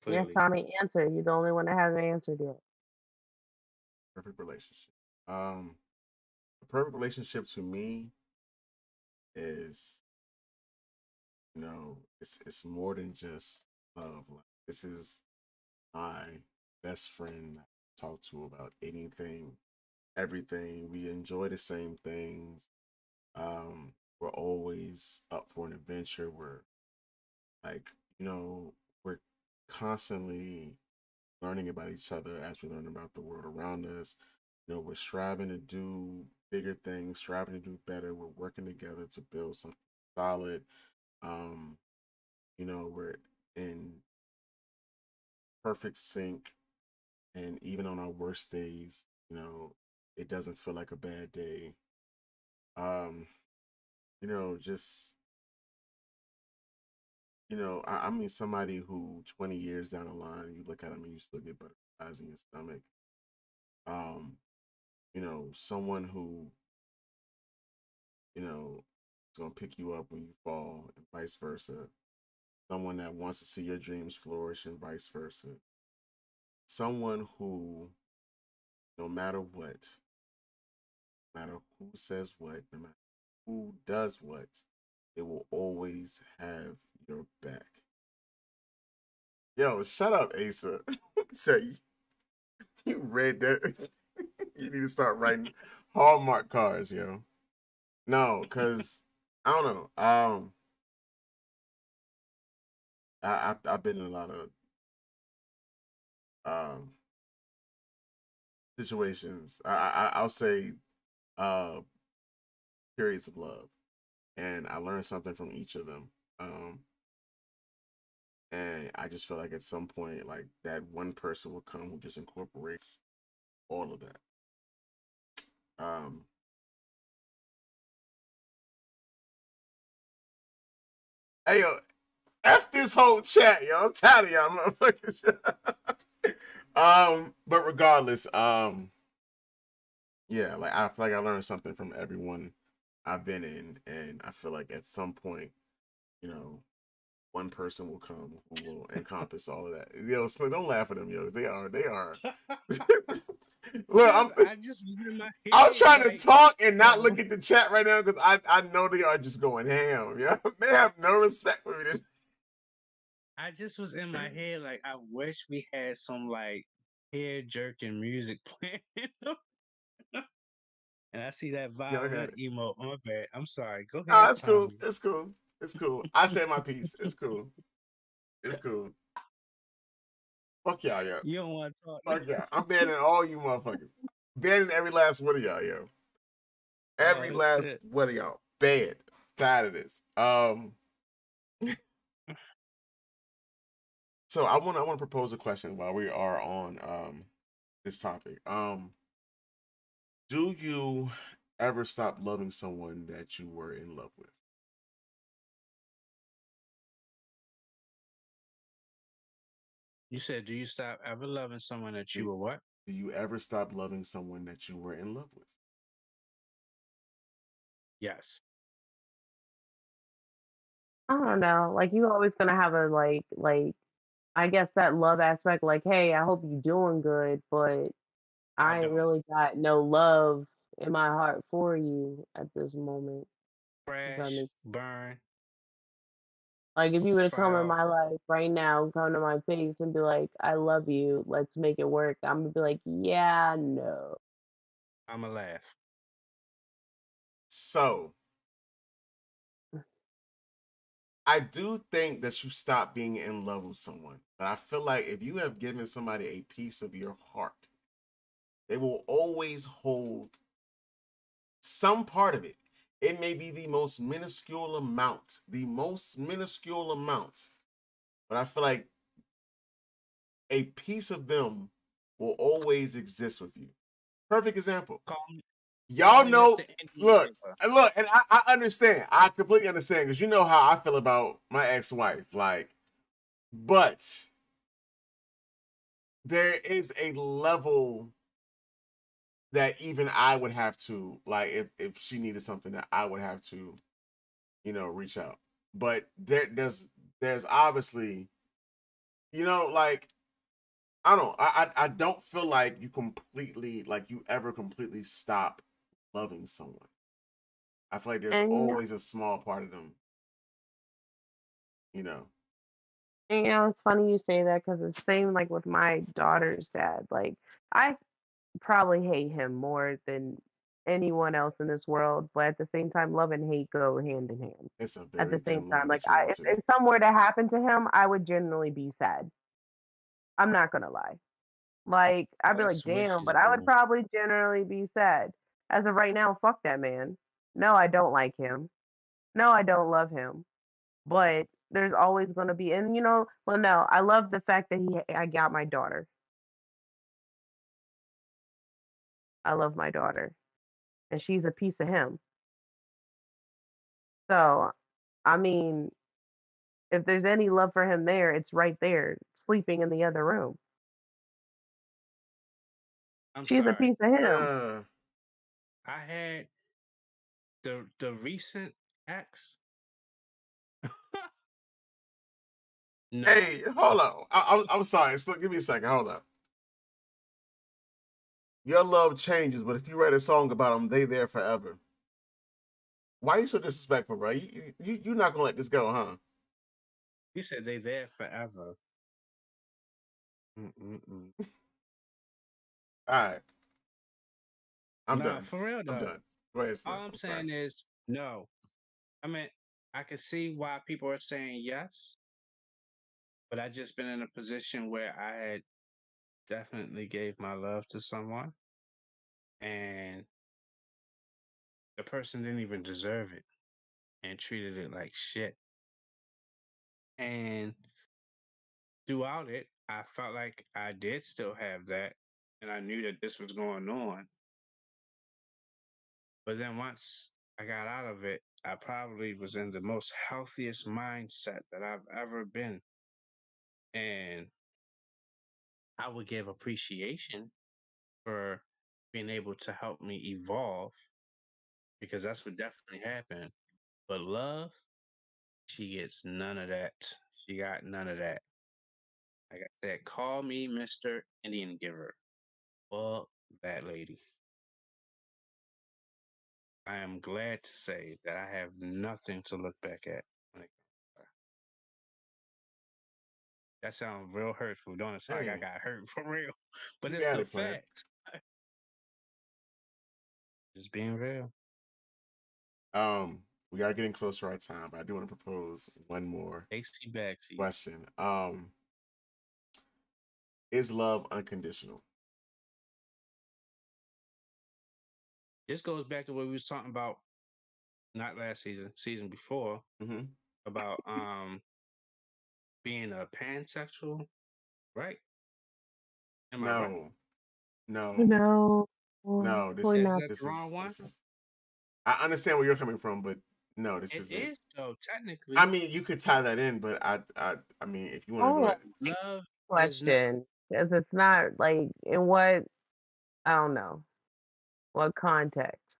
Yeah, clearly. Tommy, answer. You're the only one that hasn't answered yet. Perfect relationship. A perfect relationship to me is, it's more than just love. Like, this is my best friend I talk to about anything, everything. We enjoy the same things. We're always up for an adventure. We're like, you know, we're constantly learning about each other as we learn about the world around us. We're striving to do bigger things, striving to do better. We're working together to build something solid. Um, we're in perfect sync, and even on our worst days, it doesn't feel like a bad day. Just I mean, somebody who 20 years down the line, you look at them and you still get butterflies in your stomach. Um, someone who is gonna pick you up when you fall, and vice versa. Someone that wants to see your dreams flourish, and vice versa. Someone who, no matter what, no matter who says what, no matter who does what, they will always have your back. Yo, shut up, Asa. Say you read that. You need to start writing Hallmark cards, yo. No, cause I don't know. I've been in a lot of um situations. I'll say uh periods of love, and I learned something from each of them. Um, and I just feel like at some point, like that one person will come who just incorporates all of that. Um, hey yo, f this whole chat, yo. I'm tired of y'all motherfuckers. But regardless, yeah, like I feel like I learned something from everyone I've been in, and I feel like at some point, you know, one person will come who will encompass all of that. Yo, Slick, don't laugh at them, yo. They are. Look, Because I just was in my I'm head trying to like, talk and not yo, look at the chat right now because I know they are just going ham. Yeah, they have no respect for me. I just was in my head like, I wish we had some like hair jerking music playing. And I see that Yeah, I got violin it. emo. My bad. I'm sorry. Go Ah, ahead, it's cool. Tommy. It's cool. It's cool. I said my piece. It's cool. It's cool. Fuck y'all, yo. You don't want to talk. Fuck y'all. I'm banning all you motherfuckers. Banning every last one of y'all, yo. Every Oh last shit. one of y'all. Banned. Tired of this. So I want to propose a question while we are on this topic. Do you ever stop loving someone that you were in love with? You said, do you stop ever loving someone that you Do, were what? Do you ever stop loving someone that you were in love with? Yes. I don't Yes. know. Like you always gonna have a I guess that love aspect, like, hey, I hope you're doing good, but I I ain't don't. really got no love in my heart for you at this moment. If that Crash, makes burn, Like if you were to fight come in off. my life right now, come to my face and be like, I love you, let's make it work, I'm gonna be like, yeah, no. I'ma laugh. So I do think that you stop being in love with someone, but I feel like if you have given somebody a piece of your heart, they will always hold some part of it. It may be the most minuscule amount, but I feel like a piece of them will always exist with you. Perfect example. Call me, call Y'all me know, Mr. Indian look, Giver. and I understand. I completely understand because you know how I feel about my ex-wife. Like, but there is a level that even I would have to, like, if she needed something, that I would have to, reach out. But there's obviously, like, I don't know. I don't feel like you ever completely stop loving someone. I feel like there's And always a small part of them, you know. it's funny you say that because it's same like with my daughter's dad. Like I probably hate him more than anyone else in this world, but at the same time, love and hate go hand in hand. It's a At very the same thin time, line like between the if, two. if something were to happen to him, I would genuinely be sad. I'm not gonna lie. Like I'd be like, Best damn, wishes, but I would boo. probably generally be sad. As of right now, fuck that man. No, I don't like him. No, I don't love him. But there's always gonna be, and well, no, I love the fact that I got my daughter. I love my daughter, and she's a piece of him. So, I mean, if there's any love for him there, it's right there, sleeping in the other room. I'm She's a sorry. piece of him. Uh, I had the recent ex. No. hey, hold on. I'm sorry. Give me a second. Hold up. Your love changes, but if you write a song about them, they there forever. Why are you so disrespectful, bro? You're not gonna let this go, huh? You said they there forever. Mm-mm-mm. All right, I'm Nah, done. for real I'm though. done. Go ahead, Slim. All I'm I'm sorry. saying is no. I mean, I can see why people are saying yes, but I just been in a position where I had definitely gave my love to someone and the person didn't even deserve it and treated it like shit. And throughout it, I felt like I did still have that and I knew that this was going on. But then once I got out of it, I probably was in the most healthiest mindset that I've ever been. And I would give appreciation for being able to help me evolve because that's what definitely happened. But love, she gets none of that. She got none of that. Like I said, call me Mr. Indian Giver. Fuck that lady. I am glad to say that I have nothing to look back at when it comes to her. That sounds real hurtful, don't it? Sound like I Hey, got hurt for real. But you it's got the it, Clint. facts. Just being real. Um, we are getting closer to our time, but I do want to propose one more Tasty backsy. question. Is love unconditional? This goes back to what we was talking about not last season, season before, Mm-hmm. about being a pansexual, right? Am I right? No, no, No, no. This we're Is is not. that this the wrong is one? this is. I understand where you're coming from, but no, this It isn't. is though, I technically. mean, you could tie that in, but I mean, if you want to Hold go on, ahead, Love is not question. Because it's not like in what I don't know what context.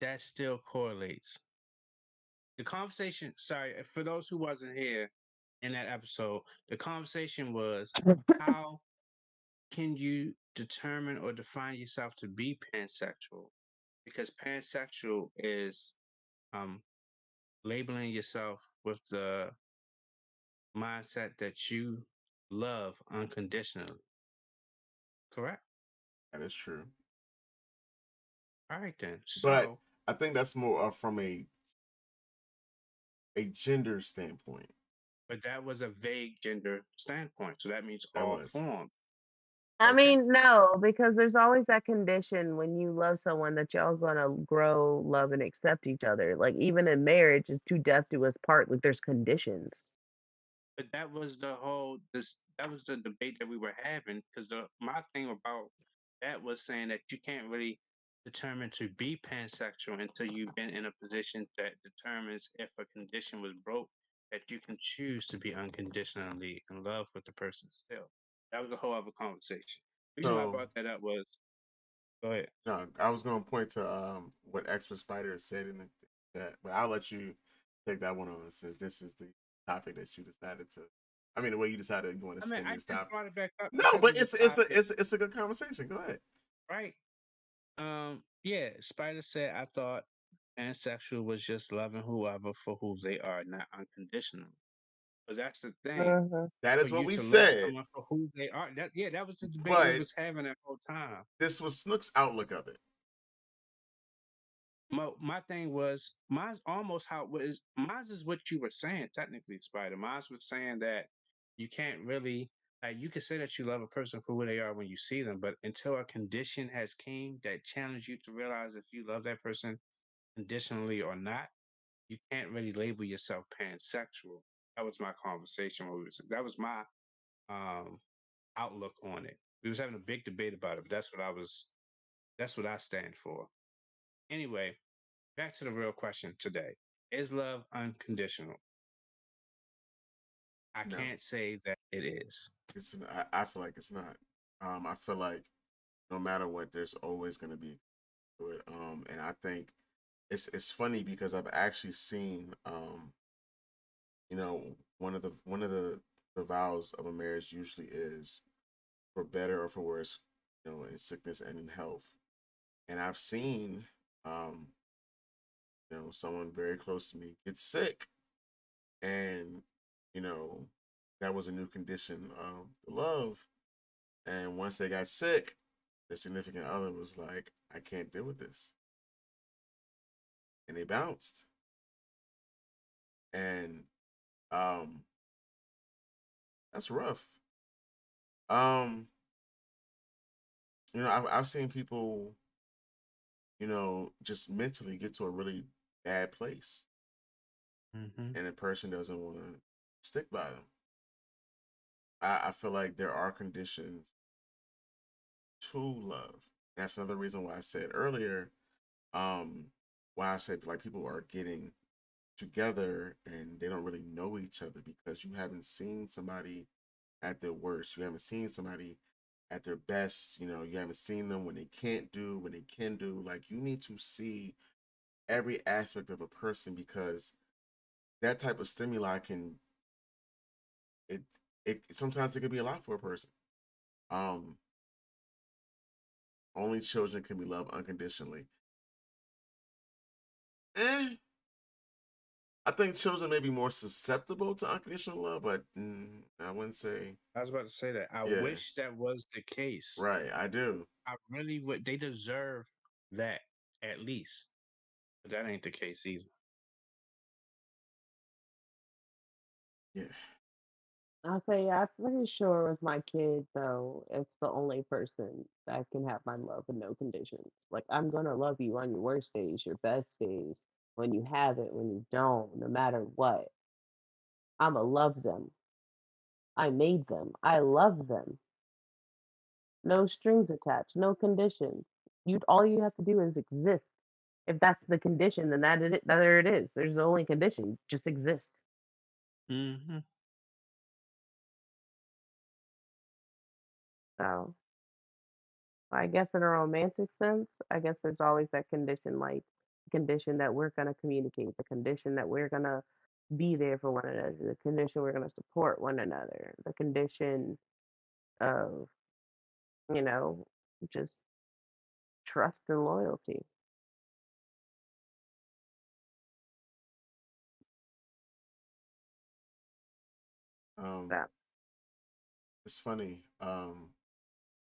That still correlates. The conversation, sorry, for those who wasn't here in that episode, the conversation was how can you determine or define yourself to be pansexual? Because pansexual is um, labeling yourself with the mindset that you love unconditionally. Correct? That is true. All right then. But So, I think that's more from a gender standpoint. but that was a vague gender standpoint. So that means That all was forms. I Okay. mean, no, because there's always that condition when you love someone that y'all gonna grow, love, and accept each other. Like even in marriage, it's to death do us part. Like there's conditions. But that was the whole this that was the debate that we were having because the my thing about that was saying that you can't really determine to be pansexual until you've been in a position that determines if a condition was broke that you can choose to be unconditionally in love with the person still. That was a whole other conversation. The reason why I so. brought that up was go ahead. No, I was going to point to what Expert Spider said in the chat, but I'll let you take that one on since this is the topic that you decided to. I mean, the way you decided you want to I mean, spin I this just topic. brought it back up No, because but of the it's topic, it's a good conversation. Go ahead. right? Yeah, Spider said I thought pansexual was just loving whoever for who they are, not unconditional. But that's the thing. Hmm. That For is what you we to love said, someone for who they are, that yeah, that was the debate we but was having that whole time. this was Snook's outlook of it. My thing was mine's almost how it was mine's is what you were saying, technically, Spider. Mine's was saying that you can't really like you can say that you love a person for who they are when you see them, but until a condition has came that challenged you to realize if you love that person conditionally or not, you can't really label yourself pansexual. That was my conversation. That was my um, outlook on it. We was having a big debate about it, but that's what I stand for. Anyway, back to the real question today. Is love unconditional? I No, can't say that it is. I feel like it's not. I feel like no matter what, there's always going to be to it. And I think it's funny because I've actually seen you know, one of the vows of a marriage usually is for better or for worse, in sickness and in health. And I've seen, um, someone very close to me get sick, and you know, that was a new condition of the love. And once they got sick, their significant other was like, "I can't deal with this," and they bounced. And um, that's rough. Um, I've seen people, just mentally get to a really bad place, Mm-hmm. and a person doesn't want to stick by them. I feel like there are conditions to love. That's another reason why I said earlier, um, why I said like people are getting together and they don't really know each other because you haven't seen somebody at their worst. You haven't seen somebody at their best. You haven't seen them when they can't do, when they can do. Like you need to see every aspect of a person because that type of stimuli can it it sometimes it can be a lot for a person. Um, only children can be loved unconditionally. Eh, I think children may be more susceptible to unconditional love, but I wouldn't say. I was about to say that. I Yeah, wish that was the case. right. I do. I really would. They deserve that at least, but that ain't the case either. Yeah, I'll say I'm pretty sure with my kid though, it's the only person that can have my love with no conditions. Like I'm gonna love you on your worst days, your best days, when you have it, when you don't, no matter what. I'ma love them. I made them. I love them. No strings attached, no conditions. You all you have to do is exist. If that's the condition, then there it is. There's the only condition. Just exist. Mm-hmm. So I guess in a romantic sense, I guess there's always that condition, like the condition that we're gonna communicate, the condition that we're gonna be there for one another, the condition we're gonna support one another, the condition of, you know, just trust and loyalty. That It's funny.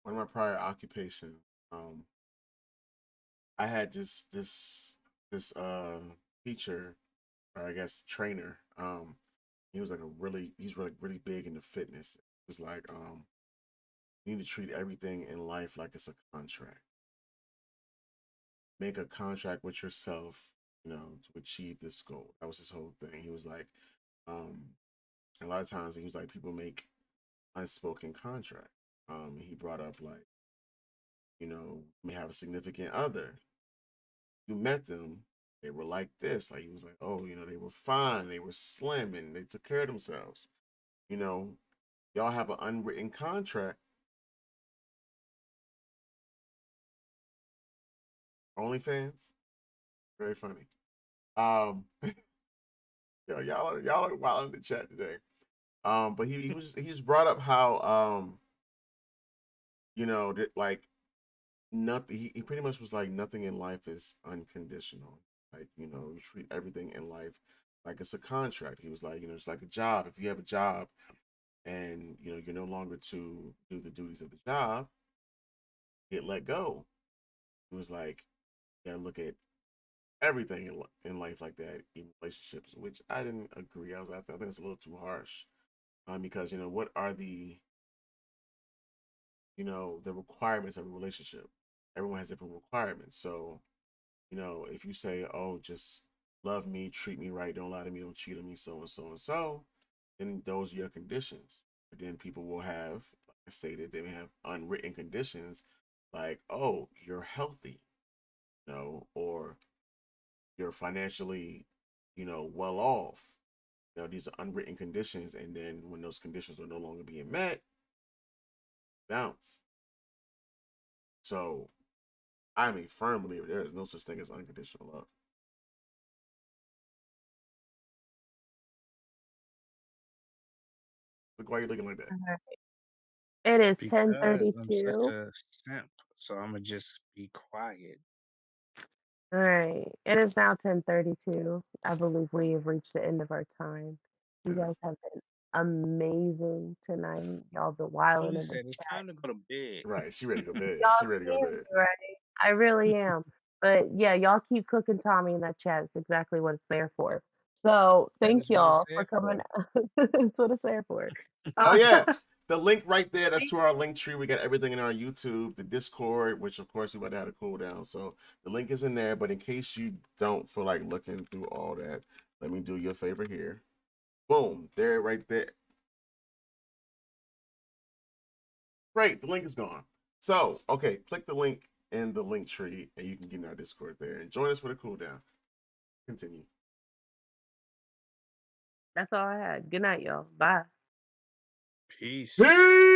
One of my prior occupations, I had this teacher, or I guess trainer. He was like he's really big into fitness. It was like, you need to treat everything in life like it's a contract. Make a contract with yourself, to achieve this goal. That was his whole thing. He was like, um, a lot of times he was like, people make unspoken contract. He brought up like, may have a significant other. You met them, they were like this. Like he was like, oh, they were fine, they were slim, and they took care of themselves. You know, y'all have an unwritten contract. OnlyFans, very funny. Um, y'all are wild in the chat today. But he just brought up how that like nothing. He pretty much was like nothing in life is unconditional. Like you treat everything in life like it's a contract. He was like it's like a job. If you have a job and you're no longer to do the duties of the job, get let go. He was like, you gotta look at everything in life like that, in relationships, which I didn't agree. I think it's a little too harsh. Because what are the requirements of a relationship? Everyone has different requirements. So, if you say, oh, just love me, treat me right, don't lie to me, don't cheat on me, so and so and so, then those are your conditions. But then people will have, like I stated, they may have unwritten conditions like, oh, you're healthy, or you're financially, well off. These are unwritten conditions. And then when those conditions are no longer being met, bounce. So I'm a firm believer there is no such thing as unconditional love. Look, why are you looking like that? it is Because I'm such 10:32. a simp, so I'ma just be quiet. All right. It is now 10:32. I believe we have reached the end of our time. You Yeah. guys have been amazing tonight. Y'all been Chloe wilding in the said it's chat. time to go to bed. Right. She ready to go to bed. Y'all She ready to go see to me, bed. right? I really am. But yeah, y'all keep cooking Tommy in that chat. It's exactly what it's there for. So That thank is what it's y'all for there coming. for. That's what it's there for. Oh Uh, yeah. The link right there, that's to our link tree. We got everything in our YouTube, the Discord, which of course we about to have a cooldown. So the link is in there. But in case you don't feel like looking through all that, let me do you a favor here. Boom. There, right there. Great. The link is gone. So, okay, click the link in the link tree and you can get in our Discord there and join us for the cooldown. Continue. that's all I had. Good night, y'all. Bye. Peace. Peace.